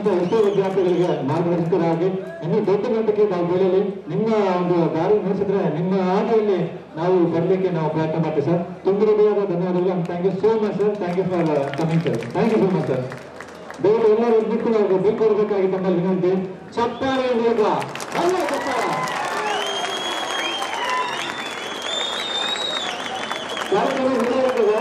ಕಲಿಯುವಂತ ಎಷ್ಟೋ ವಿದ್ಯಾರ್ಥಿಗಳಿಗೆ ಮಾರ್ಗದರ್ಶಕರಾಗಿ ಇನ್ನೂ ದೊಡ್ಡ ಮಟ್ಟಕ್ಕೆ ನಾವು ಬೆಳೆಯಲಿ. ನಿಮ್ಮ ಒಂದು ದಾರಿ ನಡೆಸಿದ್ರೆ ನಿಮ್ಮ ಹಾದಿಯಲ್ಲಿ ನಾವು ಬರಲಿಕ್ಕೆ ನಾವು ಪ್ರಯತ್ನ ಮಾಡ್ತೀವಿ ಸರ್. ತುಂಬ ಹೃದಯದ ಧನ್ಯವಾದಗಳು. Thank you so much sir. Thank you for coming sir. Thank you so much sir. ದಯವಿಟ್ಟು ಎಲ್ಲರೂ ಬಿಟ್ಟು ನಾವು ಬೀಳ್ಕೊಡ್ಬೇಕಾಗಿ ತಮ್ಮಲ್ಲಿ ವಿನಂತಿ. ಚಪ್ಪಾಳೆ ಬೇಗ ಅಲ್ಲ ಚಪ್ಪಾಳೆ. ಕಾರ್ಯಕ್ರಮ ಮುಂದುವರೆದಿದೆ.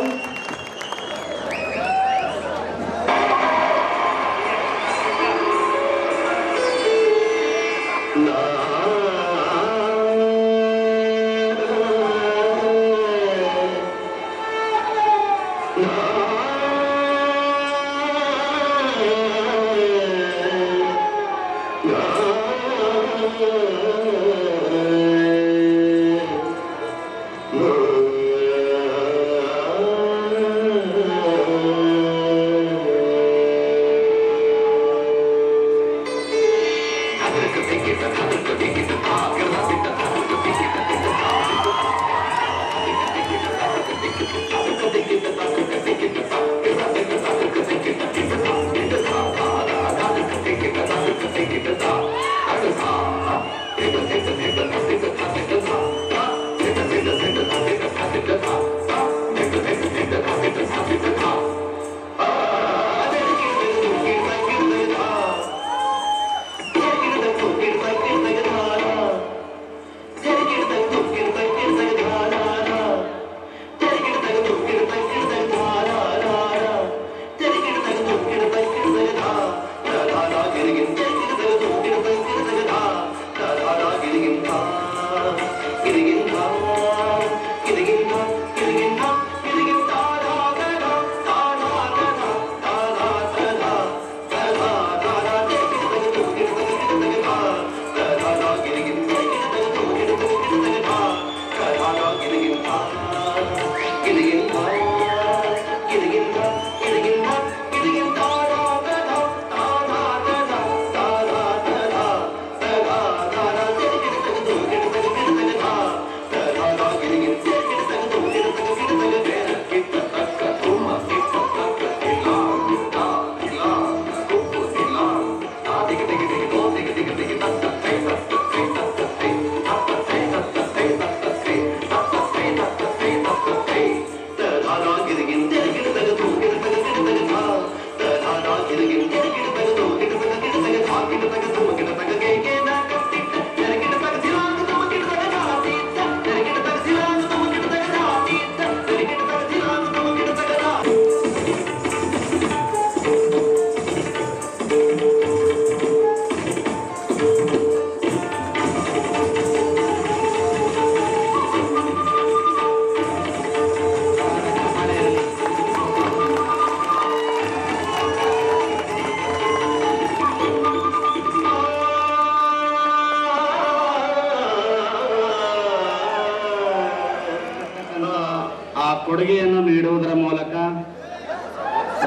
ಕೊಡುಗೆಯನ್ನು ನೀಡುವುದರ ಮೂಲಕ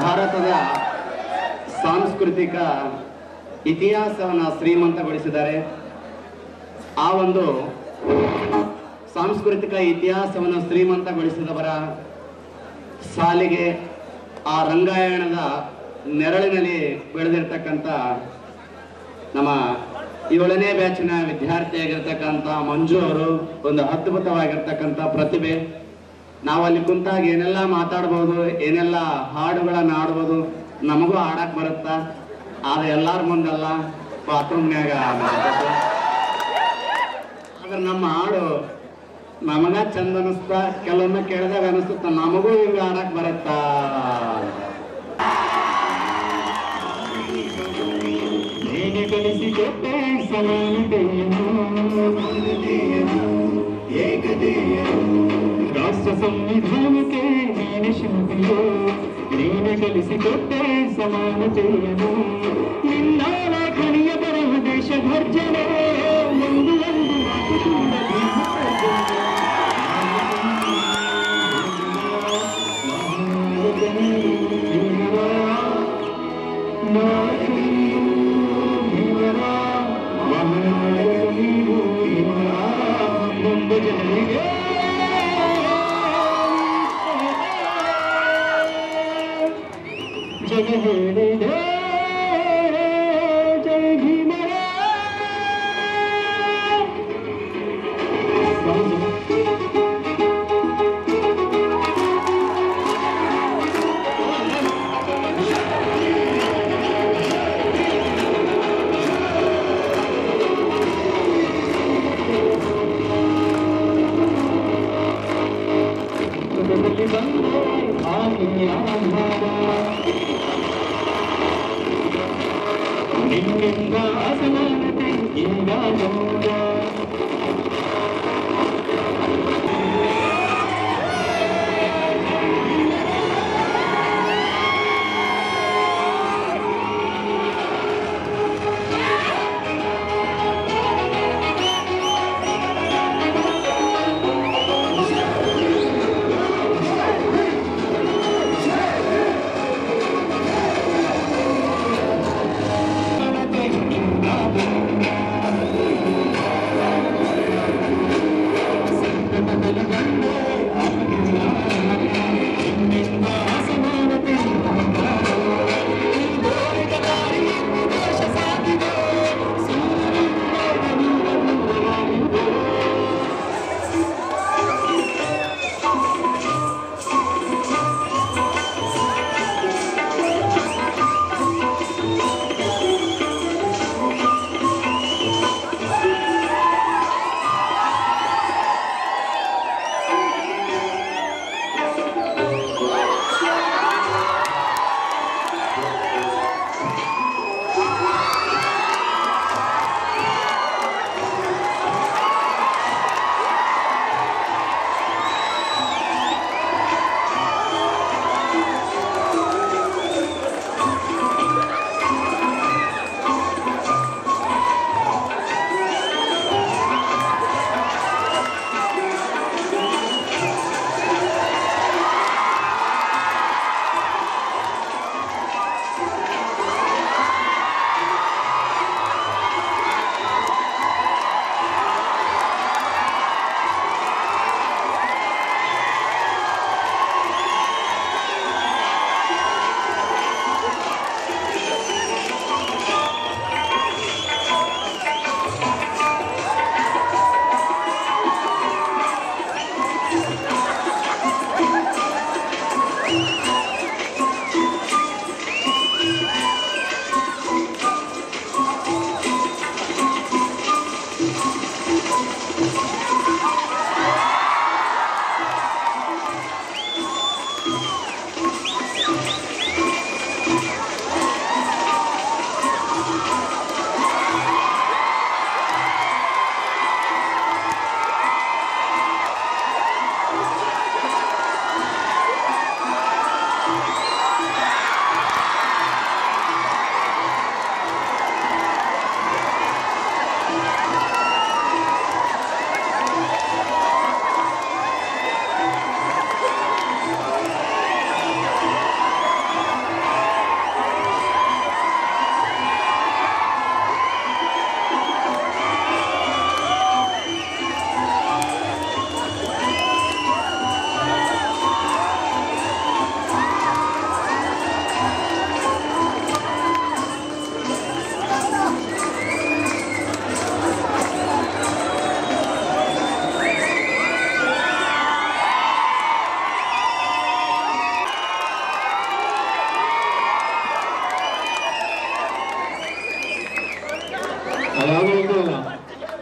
ಭಾರತದ ಸಾಂಸ್ಕೃತಿಕ ಇತಿಹಾಸವನ್ನು ಶ್ರೀಮಂತಗೊಳಿಸಿದ್ದಾರೆ. ಆ ಒಂದು ಸಾಂಸ್ಕೃತಿಕ ಇತಿಹಾಸವನ್ನು ಶ್ರೀಮಂತಗೊಳಿಸಿದವರ ಸಾಲಿಗೆ ಆ ರಂಗಾಯಣದ ನೆರಳಿನಲ್ಲಿ ಬೆಳೆದಿರ್ತಕ್ಕಂಥ ನಮ್ಮ 7ನೇ ಬ್ಯಾಚಿನ ವಿದ್ಯಾರ್ಥಿಯಾಗಿರ್ತಕ್ಕಂಥ ಮಂಜು ಅವರು ಒಂದು ಅದ್ಭುತವಾಗಿರ್ತಕ್ಕಂಥ ಪ್ರತಿಭೆ. ನಾವಲ್ಲಿ ಕುಂತಾಗ ಏನೆಲ್ಲ ಮಾತಾಡ್ಬೋದು, ಏನೆಲ್ಲ ಹಾಡುಗಳನ್ನ ಆಡ್ಬೋದು, ನಮಗೂ ಆಡಕ್ ಬರುತ್ತಾ, ಆದ್ರೆ ಎಲ್ಲಾರ ಮುಂದಲ್ಲ, ಬಾತ್ರೂಮ್ನ್ಯಾಗ. ಆದ್ರೆ ನಮ್ಮ ಹಾಡು ನಮಗ ಚಂದ ಅನಿಸ್ತಾ, ಕೆಲವೊಮ್ಮೆ ಕೇಳಿದಾಗ ಅನಿಸುತ್ತ ನಮಗೂ ಹಿಂಗ ಆಡಕ್ ಬರುತ್ತಾ. ರಾಷ್ಟ್ರ ಸಂವಿಧಾನಕ್ಕೆ ನೀನೆ ಶಿಲ್ಪಿಯೋ, ನೀನೆ ಕಲಿಸಿಕೊಟ್ಟೆ ಸಮಾನತೆಯನ್ನು. ನಿನ್ನ ಲೇಖನಿಯ ಬರಹ ದೇಶ ಘರ್ಜನೆ, ಒಂದು ಮಾತು ಕೂಡ ಜಗ ಹೇಳಿದೆ ನಿನ್ನಿಂದ ಅಸಮಾನತೆ ಈಗ ದೂರ.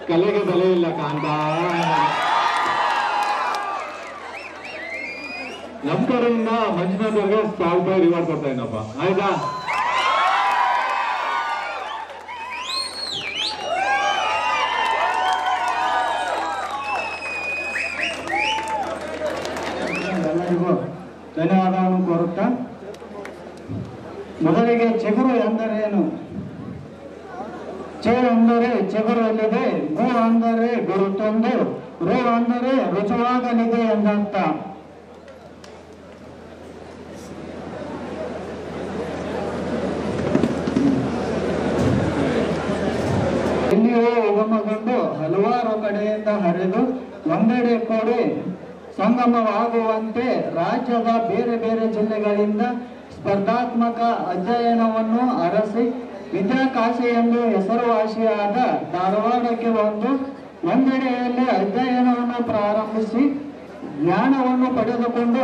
ಕಲೆಗೆ ಬೆಲೆ ಇಲ್ಲ ಕಾಂತ. ನಮ್ ಕಡೆಯಿಂದ ಮಂಜುನಾಥ್ ಅವ್ರಿಗೆ 1000 ರೂಪಾಯಿ ರಿವಾರ್ಡ್ ಕೊಡ್ತಾ ಇದ್ದಪ್ಪ, ಆಯ್ತಾ? ಎಲ್ಲರಿಗೂ ಧನ್ಯವಾದವನ್ನು ಕೋರುತ್ತಾ, ಮೊದಲಿಗೆ ಚಿಗುರು ಎಂದರೇನು? ಚೆ ಅಂದರೆ ಚಿಗುರಲ್ಲಿದೆ, ಗು ಅಂದರೆ ಗುರುತೊಂದು, ರು ಅಂದರೆ ರುಜುವಾಗಲಿದೆ ಎಂದರ್ಥ. ಇಲ್ಲಿಯೂ ಉಗಮಗೊಂಡು ಹಲವಾರು ಕಡೆಯಿಂದ ಹರಿದು ಒಂದೆಡೆ ಕೂಡಿ ಸಂಗಮವಾಗುವಂತೆ ರಾಜ್ಯದ ಬೇರೆ ಬೇರೆ ಜಿಲ್ಲೆಗಳಿಂದ ಸ್ಪರ್ಧಾತ್ಮಕ ಅಧ್ಯಯನವನ್ನು ಅರಸಿ ವಿದ್ಯಾಕಾಶಿ ಎಂದು ಹೆಸರುವಾಸಿಯಾದ ಧಾರವಾಡಕ್ಕೆ ಒಂದೆಡೆಯಲ್ಲಿ ಅಧ್ಯಯನವನ್ನು ಪ್ರಾರಂಭಿಸಿ ಜ್ಞಾನವನ್ನು ಪಡೆದುಕೊಂಡು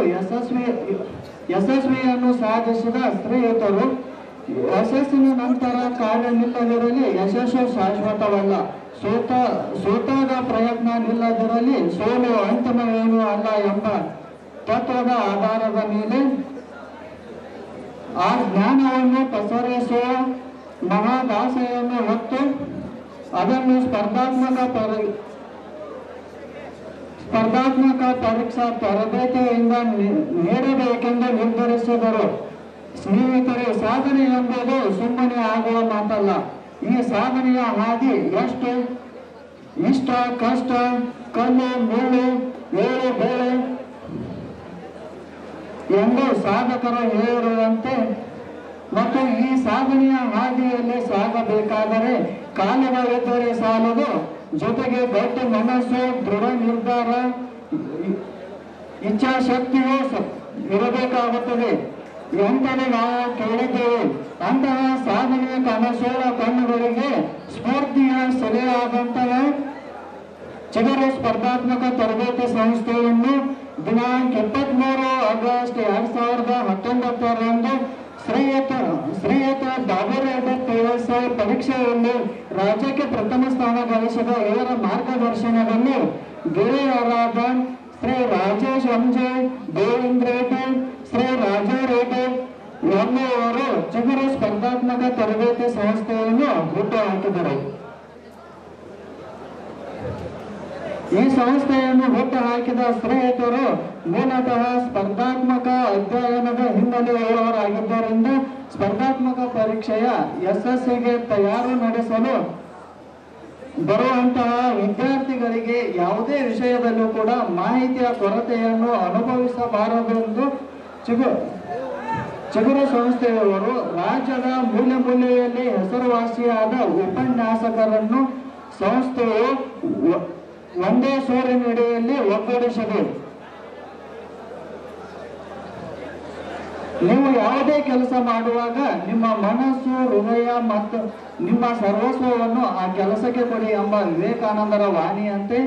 ಯಶಸ್ವಿಯನ್ನು ಸಾಧಿಸಿದ ಶ್ರೀಯುತರು ಯಶಸ್ಸಿನ ನಂತರ ಕಾರ್ಯ ನಿಲ್ಲದಿರಲಿ ಯಶಸ್ಸು ಶಾಶ್ವತವಲ್ಲ, ಸೋತಾದ ಪ್ರಯತ್ನ ನಿಲ್ಲದಿರಲಿ ಸೋಲು ಅಂತಿಮವೇನೂ ಅಲ್ಲ ಎಂಬ ತತ್ವದ ಆಧಾರದ ಮೇಲೆ ಆ ಜ್ಞಾನವನ್ನು ಪಸರಿಸುವ ಮಹಾದಾಸೆಯನ್ನು ಹೊತ್ತು ಅದನ್ನು ಸ್ಪರ್ಧಾತ್ಮಕ ಪರೀಕ್ಷಾ ತರಬೇತಿಯಿಂದ ನೀಡಬೇಕೆಂದು ನಿರ್ಧರಿಸಿದರು. ಸ್ನೇಹಿತರೆ, ಸಾಧನೆ ಎಂಬುದು ಸುಮ್ಮನೆ ಆಗುವ ಮಾತಲ್ಲ. ಈ ಸಾಧನೆಯ ಹಾದಿ ಎಷ್ಟು ಇಷ್ಟ, ಕಷ್ಟ, ಕಲ್ಲು, ಮುಳ್ಳು, ಏಳು ಬೇಳೆ ಎಂದು ಸಾಧಕರು ಹೇಳಿರುವಂತೆ ಮತ್ತು ಈ ಸಾಧನೆಯ ಹಾದಿಯಲ್ಲಿ ಸಾಗಬೇಕಾದರೆ ಕಾಲುಗಳಿದ್ದರೆ ಸಾಲದು, ಜೊತೆಗೆ ಗಟ್ಟಿ ಮನಸ್ಸು, ದೃಢ ನಿರ್ಧಾರ, ಇಚ್ಛಾಶಕ್ತಿಯೂ ಇರಬೇಕಾಗುತ್ತದೆ ಎಂತಲೇ ನಾವು ಕೇಳಿದ್ದೇವೆ. ಅಂತಹ ಸಾಧನೆಯ ಕನಸುಗಳ ಕಣ್ಣುಗಳಿಗೆ ಸ್ಫೂರ್ತಿಯ ಸೆಲೆಯಾದಂತಹ ಚಿಗುರು ಸ್ಪರ್ಧಾತ್ಮಕ ತರಬೇತಿ ಸಂಸ್ಥೆಯನ್ನು ದಿನಾಂಕ 23 ಆಗಸ್ಟ್ 2019ರಂದು ಶ್ರೀಯುತ ಬಾಬುರೆಡ್ಡಿ PSI ಪರೀಕ್ಷೆಯಲ್ಲಿ ರಾಜ್ಯಕ್ಕೆ ಪ್ರಥಮ ಸ್ಥಾನ ಗಳಿಸಿದ ಇವರ ಮಾರ್ಗದರ್ಶನದಲ್ಲಿ ಗೆಳೆಯರಾದ ಶ್ರೀ ರಾಜೇಶ್ ಎಂಜೆ, ಗೋವಿಂದ ರೆಡ್ಡಿ, ಶ್ರೀ ರಾಜು ರೆಡ್ಡಿ ಎಂಬುವರು ಚಿಗುರು ಸ್ಪರ್ಧಾತ್ಮಕ ತರಬೇತಿ ಸಂಸ್ಥೆಯನ್ನು ಹುಟ್ಟುಹಾಕಿದರು. ಈ ಸಂಸ್ಥೆಯನ್ನು ಹುಟ್ಟುಹಾಕಿದ ಶ್ರೇಯತರು ಮೂಲತಃ ಸ್ಪರ್ಧಾತ್ಮಕ ಅಧ್ಯಯನದ ಹಿನ್ನೆಲೆಯುಳ್ಳವರಾಗಿದ್ದರಿಂದ ಸ್ಪರ್ಧಾತ್ಮಕ ಪರೀಕ್ಷೆಯ ಯಶಸ್ಸಿಗೆ ತಯಾರು ನಡೆಸಲು ಬರುವಂತಹ ವಿದ್ಯಾರ್ಥಿಗಳಿಗೆ ಯಾವುದೇ ವಿಷಯದಲ್ಲೂ ಕೂಡ ಮಾಹಿತಿಯ ಕೊರತೆಯನ್ನು ಅನುಭವಿಸಬಾರದೆಂದು ಚಿಗುರು ಸಂಸ್ಥೆಯವರು ರಾಜ್ಯದ ಮೂಲೆಯಲ್ಲಿ ಹೆಸರುವಾಸಿಯಾದ ಉಪನ್ಯಾಸಕರನ್ನು ಸಂಸ್ಥೆಯು ಒಂದೇ ಸೂರಿನಡಿಯಲ್ಲಿ ಒಗ್ಗೂಡಿಸಿದೆ. ನೀವು ಯಾವುದೇ ಕೆಲಸ ಮಾಡುವಾಗ ನಿಮ್ಮ ಮನಸ್ಸು, ಹೃದಯ ಮತ್ತು ನಿಮ್ಮ ಸರ್ವಸ್ವವನ್ನು ಆ ಕೆಲಸಕ್ಕೆ ಕೊಡಿ ಎಂಬ ವಿವೇಕಾನಂದರ ವಾಣಿಯಂತೆ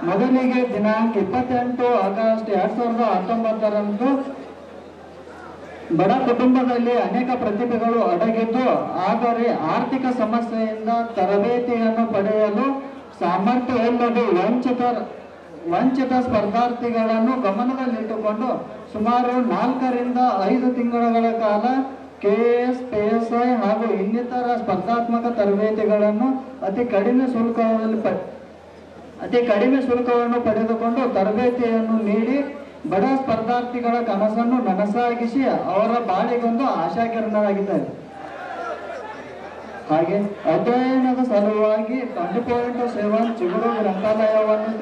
ಮೊದಲಿಗೆ ದಿನಾಂಕ 28 ಆಗಸ್ಟ್ 2019ರಂದು ಬಡ ಕುಟುಂಬದಲ್ಲಿ ಅನೇಕ ಪ್ರತಿಭೆಗಳು ಅಡಗಿದ್ದು, ಆದರೆ ಆರ್ಥಿಕ ಸಮಸ್ಯೆಯಿಂದ ತರಬೇತಿಯನ್ನು ಪಡೆಯಲು ಸಾಮರ್ಥ್ಯವಿಲ್ಲದೆ ವಂಚಿತ ಸ್ಪರ್ಧಾರ್ಥಿಗಳನ್ನು ಗಮನದಲ್ಲಿಟ್ಟುಕೊಂಡು ಸುಮಾರು 4 ರಿಂದ 5 ತಿಂಗಳ ಕಾಲ KS, PSI ಹಾಗೂ ಇನ್ನಿತರ ಸ್ಪರ್ಧಾತ್ಮಕ ತರಬೇತಿಗಳನ್ನು ಅತಿ ಕಡಿಮೆ ಶುಲ್ಕವನ್ನು ಪಡೆದುಕೊಂಡು ತರಬೇತಿಯನ್ನು ನೀಡಿ ಬಡ ಸ್ಪರ್ಧಾರ್ಥಿಗಳ ಕನಸನ್ನು ನನಸಾಗಿಸಿ ಅವರ ಬಾಳಿಗೊಂದು ಆಶಾಕಿರಣರಾಗಿದ್ದಾರೆ. ಹಾಗೆ ಅಧ್ಯಯನದ ಸಲುವಾಗಿ 20.7 ಚಿಗುರು ಗ್ರಂಥಾಲಯವನ್ನು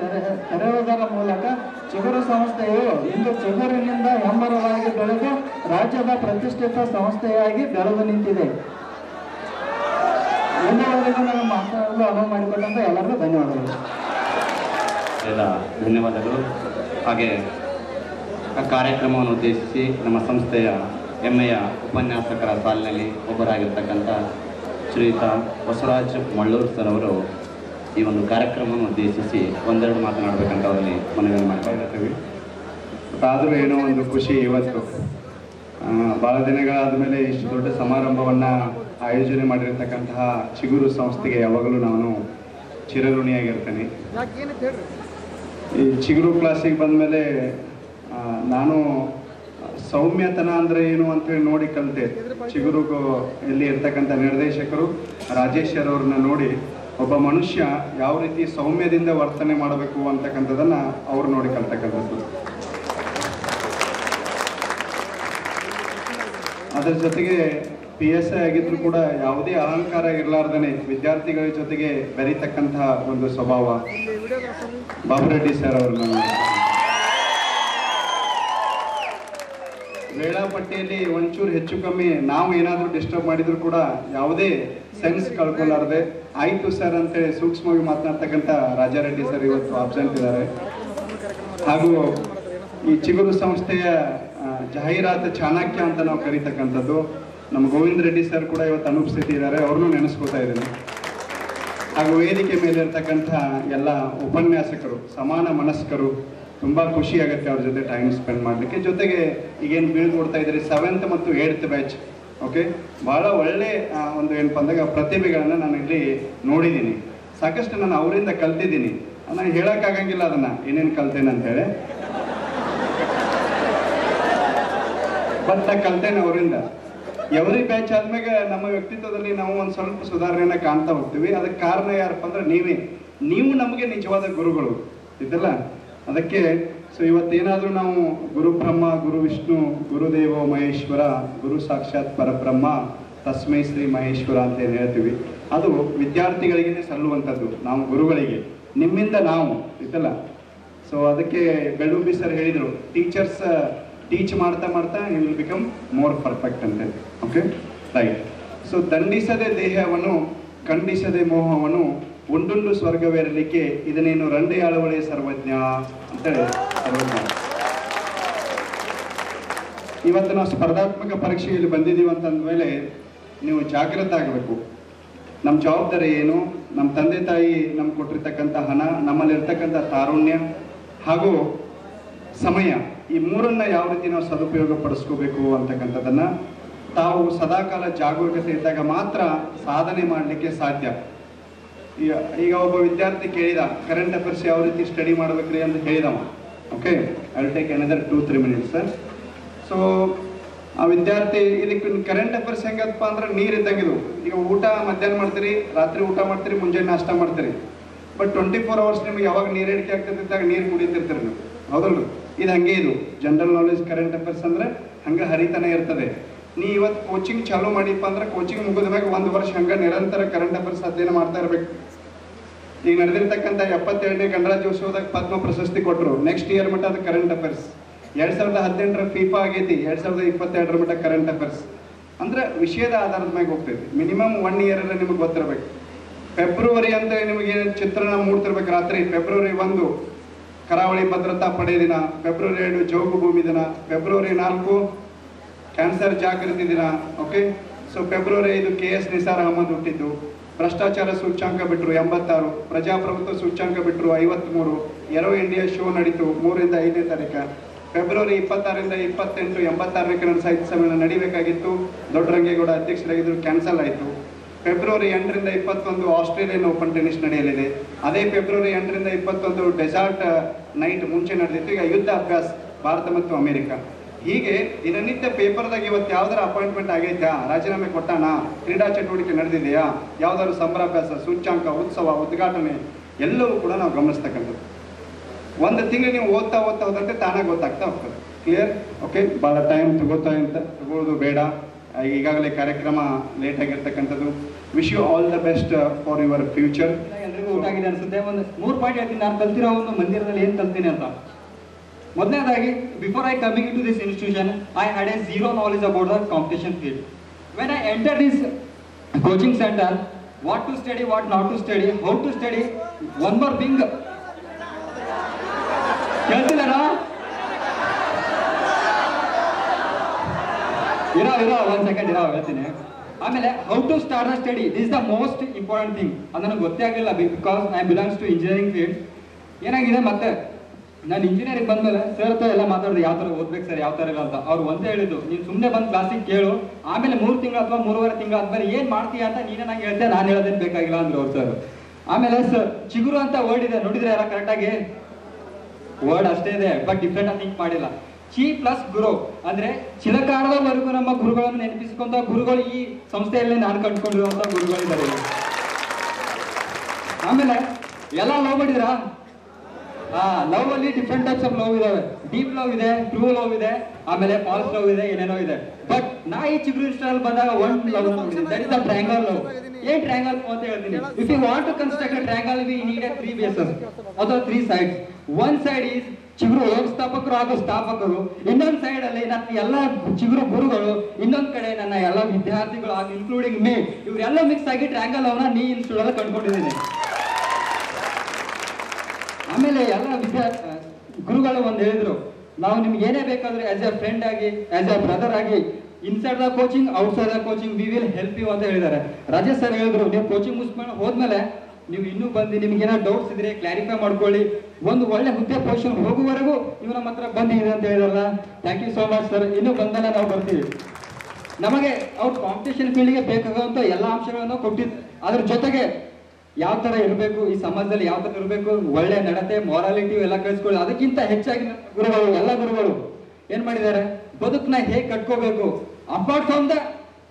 ತೆರೆಯುವುದರ ಮೂಲಕ ಚಿಗುರು ಸಂಸ್ಥೆಯು ಇಂದು ಚಿಗುರಿನಿಂದ ಹೆಮ್ಮರವಾಗಿ ಬೆಳೆದು ರಾಜ್ಯದ ಪ್ರತಿಷ್ಠಿತ ಸಂಸ್ಥೆಯಾಗಿ ಬೆಳೆದು ನಿಂತಿದೆ. ಎಲ್ಲವರಿಗೂ ನಾನು ಮಾತನಾಡಲು ಅನುವು ಮಾಡಿಕೊಟ್ಟಂತ ಎಲ್ಲರಿಗೂ ಧನ್ಯವಾದಗಳು. ಧನ್ಯವಾದಗಳು. ಹಾಗೆ ಕಾರ್ಯಕ್ರಮವನ್ನು ಉದ್ದೇಶಿಸಿ ನಮ್ಮ ಸಂಸ್ಥೆಯ ಹೆಮ್ಮೆಯ ಉಪನ್ಯಾಸಕರ ಸಾಲಿನಲ್ಲಿ ಒಬ್ಬರಾಗಿರ್ತಕ್ಕಂಥ ಶ್ರೀಯುತ ಬಸವರಾಜ್ ಮಳ್ಳೂರ್ ಸರ್ ಅವರು ಈ ಒಂದು ಕಾರ್ಯಕ್ರಮವನ್ನು ಉದ್ದೇಶಿಸಿ ಒಂದೆರಡು ಮಾತನಾಡಬೇಕಂತ ಅವರಲ್ಲಿ ಮನವಿಯನ್ನು ಮಾಡ್ತಾ ಇರ್ತೀವಿ. ಆದರೂ ಏನೋ ಒಂದು ಖುಷಿ ಇವತ್ತು ಭಾಳ ದಿನಗಳಾದ ಮೇಲೆ ಇಷ್ಟು ದೊಡ್ಡ ಸಮಾರಂಭವನ್ನು ಆಯೋಜನೆ ಮಾಡಿರ್ತಕ್ಕಂತಹ ಚಿಗುರು ಸಂಸ್ಥೆಗೆ ಯಾವಾಗಲೂ ನಾನು ಚಿರಋಣಿಯಾಗಿರ್ತೇನೆ. ಈ ಚಿಗುರು ಕ್ಲಾಸಿಗೆ ಬಂದ ಮೇಲೆ ನಾನು ಸೌಮ್ಯತನ ಅಂದರೆ ಏನು ಅಂತೇಳಿ ನೋಡಿ ಕಲಿತೆ. ಚಿಗುರುಗೂ ಇಲ್ಲಿ ಇರ್ತಕ್ಕಂಥ ನಿರ್ದೇಶಕರು ರಾಜೇಶ್ ಅವ್ರನ್ನ ನೋಡಿ ಒಬ್ಬ ಮನುಷ್ಯ ಯಾವ ರೀತಿ ಸೌಮ್ಯದಿಂದ ವರ್ತನೆ ಮಾಡಬೇಕು ಅಂತಕ್ಕಂಥದ್ದನ್ನು ಅವ್ರು ನೋಡಿ ಕಲ್ತಕ್ಕಂಥದ್ದು. ಅದರ ಜೊತೆಗೆ PSI ಆಗಿದ್ರು ಕೂಡ ಯಾವುದೇ ಅಹಂಕಾರ ಇರಲಾರ್ದೇ ವಿದ್ಯಾರ್ಥಿಗಳ ಜೊತೆಗೆ ಬೆರೀತಕ್ಕಂತಹ ಒಂದು ಸ್ವಭಾವ ಬಾಬುರೆಡ್ಡಿ ಸರ್ ಅವ್ರನ್ನ ವೇಳಾಪಟ್ಟಿಯಲ್ಲಿ ಒಂಚೂರು ಹೆಚ್ಚು ಕಮ್ಮಿ ನಾವು ಏನಾದರೂ ಡಿಸ್ಟರ್ಬ್ ಮಾಡಿದ್ರು ಕೂಡ ಯಾವುದೇ ಸೆನ್ಸ್ ಕಳ್ಕೊಳ್ಳಾರ್ದೆ ಆಯಿತು ಸರ್ ಅಂತೇಳಿ ಸೂಕ್ಷ್ಮವಾಗಿ ಮಾತನಾಡ್ತಕ್ಕಂಥ ರಾಜಾರೆಡ್ಡಿ ಸರ್ ಇವತ್ತು ಅಬ್ಸೆಂಟ್ ಇದ್ದಾರೆ. ಹಾಗೂ ಈ ಚಿಗುರು ಸಂಸ್ಥೆಯ ಜಾಹೀರಾತು ಚಾಣಕ್ಯ ಅಂತ ನಾವು ಕರೀತಕ್ಕಂಥದ್ದು ನಮ್ಮ ಗೋವಿಂದ ರೆಡ್ಡಿ ಸರ್ ಕೂಡ ಇವತ್ತು ಅನುಪಸ್ಥಿತಿ ಇದ್ದಾರೆ, ಅವ್ರನ್ನೂ ನೆನೆಸ್ಕೋತಾ ಇದ್ದೀನಿ. ಹಾಗೂ ವೇದಿಕೆ ಮೇಲೆ ಇರ್ತಕ್ಕಂಥ ಎಲ್ಲ ಉಪನ್ಯಾಸಕರು ಸಮಾನ ಮನಸ್ಕರು, ತುಂಬ ಖುಷಿ ಆಗುತ್ತೆ ಅವ್ರ ಜೊತೆ ಟೈಮ್ ಸ್ಪೆಂಡ್ ಮಾಡಲಿಕ್ಕೆ. ಜೊತೆಗೆ ಈಗೇನು ಬೀಳ್ಕೊಡ್ತಾ ಇದ್ದೀರಿ 7th ಮತ್ತು 8th ಬ್ಯಾಚ್, ಓಕೆ, ಭಾಳ ಒಳ್ಳೆ ಒಂದು ಏನಪ್ಪ ಅಂದಾಗ ಪ್ರತಿಭೆಗಳನ್ನು ನಾನು ಇಲ್ಲಿ ನೋಡಿದ್ದೀನಿ. ಸಾಕಷ್ಟು ನಾನು ಅವರಿಂದ ಕಲ್ತಿದ್ದೀನಿ. ನಾನು ಹೇಳೋಕ್ಕಾಗಂಗಿಲ್ಲ ಅದನ್ನು ಏನೇನು ಕಲ್ತೇನೆ ಅಂತೇಳಿ, ಬಟ್ ನಾನು ಕಲ್ತೇನೆ ಅವರಿಂದ. ಎವ್ರಿ ಬ್ಯಾಚ್ ಆದ್ಮೇಲೆ ನಮ್ಮ ವ್ಯಕ್ತಿತ್ವದಲ್ಲಿ ನಾವು ಒಂದು ಸ್ವಲ್ಪ ಸುಧಾರಣೆಯನ್ನ ಕಾಣ್ತಾ ಹೋಗ್ತೀವಿ. ಅದಕ್ಕೆ ಕಾರಣ ಯಾರಪ್ಪ ಅಂದ್ರೆ ನೀವು ನಮಗೆ ನಿಜವಾದ ಗುರುಗಳು ಇದಲ್ಲ. ಅದಕ್ಕೆ ಸೊ ಇವತ್ತೇನಾದ್ರೂ ನಾವು ಗುರು ಬ್ರಹ್ಮ, ಗುರು ವಿಷ್ಣು, ಗುರುದೇವೋ ಮಹೇಶ್ವರ, ಗುರು ಸಾಕ್ಷಾತ್ ಪರಬ್ರಹ್ಮ, ತಸ್ಮೈ ಶ್ರೀ ಮಹೇಶ್ವರ ಅಂತ ಏನು ಹೇಳ್ತೀವಿ, ಅದು ವಿದ್ಯಾರ್ಥಿಗಳಿಗೆ ಸಲ್ಲುವಂಥದ್ದು. ನಾವು ಗುರುಗಳಿಗೆ, ನಿಮ್ಮಿಂದ ನಾವು ಇದಲ್ಲ. ಸೊ ಅದಕ್ಕೆ ಬೆಳ್ಳುಂಬಿ ಸರ್ ಹೇಳಿದರು, ಟೀಚರ್ಸ್ ಟೀಚ್ ಮಾಡ್ತಾ ಮಾಡ್ತಾ you will become more perfect ಅಂತ. Okay, right. ಸೊ ದಂಡಿಸದೆ ದೇಹವನ್ನು ಖಂಡಿಸದೆ ಮೋಹವನ್ನು ಉಂಡುಂಡು ಸ್ವರ್ಗವೇರಲಿಕ್ಕೆ ಇದನ್ನೇನು ರಂಡೆ ಆಳುವಳೆ ಸರ್ವಜ್ಞ ಅಂತೇಳಿ ಸರ್ವಜ್ಞ. ಇವತ್ತು ನಾವು ಸ್ಪರ್ಧಾತ್ಮಕ ಪರೀಕ್ಷೆಯಲ್ಲಿ ಬಂದಿದ್ದೀವಿ ಅಂತಂದ್ಮೇಲೆ ನೀವು ಜಾಗೃತ ಆಗಬೇಕು. ನಮ್ಮ ಜವಾಬ್ದಾರಿ ಏನು, ನಮ್ಮ ತಂದೆ ತಾಯಿ ನಮ್ಗೆ ಕೊಟ್ಟಿರ್ತಕ್ಕಂಥ ಹಣ, ನಮ್ಮಲ್ಲಿರ್ತಕ್ಕಂಥ ತಾರುಣ್ಯ ಹಾಗೂ ಸಮಯ, ಈ ಮೂರನ್ನ ಯಾವ ರೀತಿ ನಾವು ಸದುಪಯೋಗ ಪಡಿಸ್ಕೋಬೇಕು ಅಂತಕ್ಕಂಥದ್ದನ್ನ ತಾವು ಸದಾಕಾಲ ಜಾಗರೂಕತೆ ಇದ್ದಾಗ ಮಾತ್ರ ಸಾಧನೆ ಮಾಡಲಿಕ್ಕೆ ಸಾಧ್ಯ. ಈಗ ಒಬ್ಬ ವಿದ್ಯಾರ್ಥಿ ಕೇಳಿದ ಕರೆಂಟ್ ಅಫೇರ್ಸ್ ಯಾವ ರೀತಿ ಸ್ಟಡಿ ಮಾಡ್ಬೇಕ್ರಿ ಅಂತ ಹೇಳಿದವ. Okay, I will take another 2-3 minutes sir. So ಆ ವಿದ್ಯಾರ್ಥಿ ಇದಕ್ಕೆ ಕರೆಂಟ್ ಅಫೇರ್ಸ್ ಹೆಂಗಪ್ಪ ಅಂದ್ರೆ ನೀರು ಇದ್ದಂಗಿದು. ಈಗ ಊಟ ಮಧ್ಯಾಹ್ನ ಮಾಡ್ತೀರಿ, ರಾತ್ರಿ ಊಟ ಮಾಡ್ತೀರಿ, ಮುಂಜಾನೆ ನಾಷ್ಟ ಮಾಡ್ತೀರಿ. ಬಟ್ 24 hours ನಿಮ್ಗೆ ಯಾವಾಗ ನೀರು ಇಳಿಕೆ ಆಗ್ತಿದ್ದಾಗ ನೀರು ಕುಡಿತಿರ್ತೀರಿ ನೀವು, ಹೌದಲ್ರಿ? ಇದು ಹಂಗೆ, ಇದು ಜನರಲ್ ನಾಲೆಜ್ ಕರೆಂಟ್ ಅಫೇರ್ಸ್ ಅಂದ್ರೆ ಹಂಗೆ ಹರಿತಾನೆ ಇರ್ತದೆ. ನೀ ಇವತ್ತು ಕೋಚಿಂಗ್ ಚಾಲೂ ಮಾಡಿಪ್ಪ ಅಂದ್ರೆ ಕೋಚಿಂಗ್ ಮುಗಿದ ಮ್ಯಾಗ 1 ವರ್ಷ ಹಂಗೆ ನಿರಂತರ ಕರೆಂಟ್ ಅಫೇರ್ಸ್ ಅಧ್ಯಯನ ಮಾಡ್ತಾ ಇರ್ಬೇಕು. ಈಗ ನಡೆದಿರ್ತಕ್ಕಂಥ 72ನೇ ಗಣರಾಜ್ಯೋತ್ಸವದಾಗ ಪದ್ಮ ಪ್ರಶಸ್ತಿ ಕೊಟ್ಟರು. ನೆಕ್ಸ್ಟ್ ಇಯರ್ ಮಟ್ಟ ಅದು ಕರೆಂಟ್ ಅಫೇರ್ಸ್. 2018ರ ಫೀಫಾ ಆಗೈತಿ, 2022ರ ಮಟ್ಟ ಕರೆಂಟ್ ಅಫೇರ್ಸ್. ಅಂದ್ರೆ ವಿಷಯದ ಆಧಾರದ ಮ್ಯಾಗ ಹೋಗ್ತೈತಿ. ಮಿನಿಮಮ್ 1 year ನಿಮಗೆ ಗೊತ್ತಿರ್ಬೇಕು. ಫೆಬ್ರವರಿ ಅಂತ ನಿಮಗೆ ಚಿತ್ರಣ ಮೂಡ್ತಿರ್ಬೇಕು. ರಾತ್ರಿ ಫೆಬ್ರವರಿ 1 ಕರಾವಳಿ ಭದ್ರತಾ ಪಡೆ ದಿನ, ಫೆಬ್ರವರಿ 2 ಜೋಗು ಭೂಮಿ ದಿನ, ಫೆಬ್ರವರಿ 4 ಕ್ಯಾನ್ಸರ್ ಜಾಗೃತಿ ದಿನ. Okay, so February 5 KS Nisar Ahmed ಹುಟ್ಟಿದ್ದು. ಭ್ರಷ್ಟಾಚಾರ ಸೂಚ್ಯಾಂಕ ಬಿಟ್ಟರು 86, ಪ್ರಜಾಪ್ರಭುತ್ವ ಸೂಚ್ಯಾಂಕ ಬಿಟ್ಟರು 53, ಏರೋ ಇಂಡಿಯಾ ಶೋ ನಡೀತು 3ರಿಂದ 5ನೇ ತಾರೀಕು. ಫೆಬ್ರವರಿ 26ರಿಂದ 28 86ನೇ ಕನ್ನಡ ಸಾಹಿತ್ಯ ಸಮ್ಮೇಳನ ನಡಿಬೇಕಾಗಿತ್ತು. ದೊಡ್ಡರಂಗೇಗೌಡ ಅಧ್ಯಕ್ಷರಾಗಿದ್ದರು, ಕ್ಯಾನ್ಸಲ್ ಆಯಿತು. ಫೆಬ್ರವರಿ 8ರಿಂದ 21 ಆಸ್ಟ್ರೇಲಿಯನ್ ಓಪನ್ ಟೆನ್ನಿಸ್ ನಡೆಯಲಿದೆ. ಅದೇ ಫೆಬ್ರವರಿ 8ರಿಂದ 21 ಡೆಸಾರ್ಟ್ ನೈಟ್ ಮುಂಚೆ ನಡೆದಿತ್ತು. ಈಗ ಯುದ್ಧ ಅಭ್ಯಾಸ ಭಾರತ ಮತ್ತು ಅಮೆರಿಕ. ಹೀಗೆ ದಿನನಿತ್ಯ ಪೇಪರ್ದಾಗ ಇವತ್ತು ಯಾವ್ದಾರ ಅಪಾಯಿಂಟ್ಮೆಂಟ್ ಆಗೈತಾ, ರಾಜೀನಾಮೆ ಕೊಟ್ಟಾನ, ಕ್ರೀಡಾ ಚಟುವಟಿಕೆ ನಡೆದಿದೆಯಾ, ಯಾವ್ದಾದ್ರು ಸಮರಾಭ್ಯಾಸ, ಸೂಚ್ಯಾಂಕ, ಉತ್ಸವ, ಉದ್ಘಾಟನೆ ಎಲ್ಲವೂ ಕೂಡ ನಾವು ಗಮನಿಸ್ತಕ್ಕಂಥದ್ದು. ಒಂದು ತಿಂಗಳು ನೀವು ಓದ್ತಾ ಹೋದಂತೆ ತಾನಾಗಿ ಗೊತ್ತಾಗ್ತಾ ಹೋಗ್ತದೆ. ಕ್ಲಿಯರ್? ಓಕೆ, ಭಾಳ ಟೈಮ್ ತಗೊಳ್ಳೋದು ಬೇಡ. ಈಗಾಗಲೇ ಕಾರ್ಯಕ್ರಮ ಲೇಟ್ ಆಗಿರ್ತಕ್ಕಂಥದ್ದು. Wish you all the best for your future. ಎಲ್ರಿಗೂ ಊಟ ಆಗಿದೆ ಅನ್ಸುತ್ತೆ. ಒಂದು 3 ಪಾಯಿಂಟ್ ಹೇಳ್ತೀನಿ. ನಾನು ಕಲ್ತಿರೋ ಒಂದು ಮಂದಿರದಲ್ಲಿ ಏನು ಕಲ್ತೀನಿ ಅಂತ. ಮೊದಲನೇದಾಗಿ, before I coming to this institution, I had a zero knowledge about the competition field. When I entered this coaching center, what to study, what not to study, how to study, one more thing. ಕೇಳ್ತಿದ್ದಾರಾ? ಇರೋ 1 second ಹೇಳ್ತೀನಿ. ಆಮೇಲೆ how to start the study, this is the most important thing. ಅದು ನನಗೆ ಗೊತ್ತೇ ಆಗಲಿಲ್ಲ, because I belongs to engineering field. ಏನಾಗಿದೆ, ಮತ್ತೆ ನಾನು ಇಂಜಿನಿಯರಿಂಗ್ ಬಂದಮೇಲೆ ಸರ್ ಹತ್ರ ಎಲ್ಲ ಮಾತಾಡಿದೆ, ಯಾವ ಥರ ಓದ್ಬೇಕು ಸರ್, ಯಾವ ಥರ ಇಲ್ಲ ಅಂತ. ಅವ್ರು ಒಂದೇ ಹೇಳಿದ್ದು, ನೀನು ಸುಮ್ಮನೆ ಬಂದು ಕ್ಲಾಸಿಗೆ ಕೇಳು, ಆಮೇಲೆ 3 ತಿಂಗಳು ಅಥವಾ 3.5 ತಿಂಗಳು ಆದ್ಮೇಲೆ ಏನು ಮಾಡ್ತೀಯ ಅಂತ ನೀನೇ ನಂಗೆ ಹೇಳ್ತೆ, ನಾನು ಹೇಳೋದೇನು ಬೇಕಾಗಿಲ್ಲ ಅಂದ್ರು ಅವ್ರು ಸರ್. ಆಮೇಲೆ ಸರ್ ಚಿಗುರು ಅಂತ ವರ್ಡ್ ಇದೆ, ನೋಡಿದ್ರೆ ಎಲ್ಲ ಕರೆಕ್ಟಾಗಿ ವರ್ಡ್ ಅಷ್ಟೇ ಇದೆ, ಬಟ್ ಡಿಫ್ರೆಂಟ್ ಆಗಿ ಥಿಂಕ್ ಮಾಡಿಲ್ಲ. ಚಿ ಪ್ಲಸ್ ಗುರು ಅಂದ್ರೆ ಚಿಲಕಾರದವರೆಗೂ ನಮ್ಮ ಗುರುಗಳನ್ನು ನೆನಪಿಸಿಕೊಂಡ ಗುರುಗಳು ಈ ಸಂಸ್ಥೆಯಲ್ಲಿ ನಾನು ಕಂಡುಕೊಂಡಿರುವಂತ ಗುರುಗಳಿದ್ದಾರೆ. ಆಮೇಲೆ ಎಲ್ಲ ಲವ್ ಮಾಡಿದ್ರಾ? ಲವ್ ಅಲ್ಲಿ ಡಿಫ್ರೆಂಟ್ ಟೈಪ್ಸ್ ಆಫ್ ಲವ್ ಇದಾವೆ. ಡೀಪ್ ಲವ್ ಇದೆ, ಟ್ರೂ ಲವ್ ಇದೆ, ಆಮೇಲೆ ಫಾಲ್ಸ್ ಲವ್ ಇದೆ, ಏನೇನೋ ಇದೆ. ಬಟ್ ನಾ ಈ ಚಿಗುರು ಇನ್ಸ್ಟಾಲ್ ಬಂದಾಗ ಒಂದು ಲವ್ ನೋಡಿದ್ದೀನಿ, that is the triangle love. ಏನ್ ಟ್ರಯಾಂಗಲ್ ಅಂತ ಹೇಳ್ತೀನಿ. If you want to construct a triangle, we need 3 bases ಅಥವಾ 3 sides. ಒನ್ ಸೈಡ್ ಈಸ್ ಚಿಗುರು ವ್ಯವಸ್ಥಾಪಕರು ಹಾಗೂ ಸ್ಥಾಪಕರು, ಇನ್ನೊಂದು ಸೈಡ್ ಅಲ್ಲಿ ನನ್ನ ಎಲ್ಲ ಚಿಗುರು ಗುರುಗಳು, ಇನ್ನೊಂದು ಕಡೆ ನನ್ನ ಎಲ್ಲ ವಿದ್ಯಾರ್ಥಿಗಳು ಹಾಗೂ ಇನ್ಕ್ಲೂಡಿಂಗ್ ಮೇ, ಇವರೆಲ್ಲ ಮಿಕ್ಸ್ ಆಗಿ ಟ್ರಯಾಂಗಲ್ ಅವನ್ನ ನೀ ಇನ್ಸ್ಟಿಟ್ಯೂಟ್ ಅಲ್ಲಿ ಕಂಡುಕೊಂಡಿದ್ದೀನಿ. ಆಮೇಲೆ ಎಲ್ಲ ಗುರುಗಳು ಒಂದು ಹೇಳಿದ್ರು, ನಾವು ನಿಮ್ಗೆ ಏನೇ ಬೇಕಾದ್ರೆ ಆಸ್ ಎ ಫ್ರೆಂಡ್ ಆಗಿ, ಆಸ್ ಎ ಬ್ರದರ್ ಆಗಿ, inside the coaching, outside the coaching, we will help you ಅಂತ ಹೇಳಿದ್ದಾರೆ. ರಾಜೇಶ್ ಸರ್ ಹೇಳಿದ್ರು, ನೀವು ಕೋಚಿಂಗ್ ಮುಗಿಸ್ಕೊಂಡು ಹೋದ್ಮೇಲೆ ನೀವು ಇನ್ನೂ ಬಂದು ನಿಮ್ಗೆ ಏನೋ ಡೌಟ್ಸ್ ಇದ್ರೆ ಕ್ಲಾರಿಫೈ ಮಾಡ್ಕೊಳ್ಳಿ, ಒಂದು ಒಳ್ಳೆ ಹುದ್ದೆ ಪೊಸಿಷನ್ ಹೋಗುವವರೆಗೂ ನೀವು ನಮ್ಮ ಹತ್ರ ಬಂದಿದೆ ಅಂತ ಹೇಳಿದ್ರಲ್ಲ. Thank you so much sir. ಇನ್ನೂ ಬಂದಲ್ಲ ನಾವು ಬರ್ತೀವಿ. ನಮಗೆ ಅವ್ರ ಕಾಂಪಿಟೇಷನ್ ಫೀಲ್ಡ್ಗೆ ಬೇಕಾಗುವಂಥ ಎಲ್ಲ ಅಂಶಗಳನ್ನು ಕೊಟ್ಟಿದ್ದು, ಅದ್ರ ಜೊತೆಗೆ ಯಾವ ಥರ ಇರಬೇಕು, ಈ ಸಮಾಜದಲ್ಲಿ ಯಾವ ಥರ ಇರಬೇಕು, ಒಳ್ಳೆ ನಡತೆ, ಮೊರಾಲಿಟಿ ಎಲ್ಲ ಕಳಿಸ್ಕೊಳ್ಳಿ. ಅದಕ್ಕಿಂತ ಹೆಚ್ಚಾಗಿ ಗುರುಗಳು, ಎಲ್ಲ ಗುರುಗಳು ಏನ್ ಮಾಡಿದ್ದಾರೆ, ಬದುಕನ್ನ ಹೇಗೆ ಕಟ್ಕೋಬೇಕು, apart from the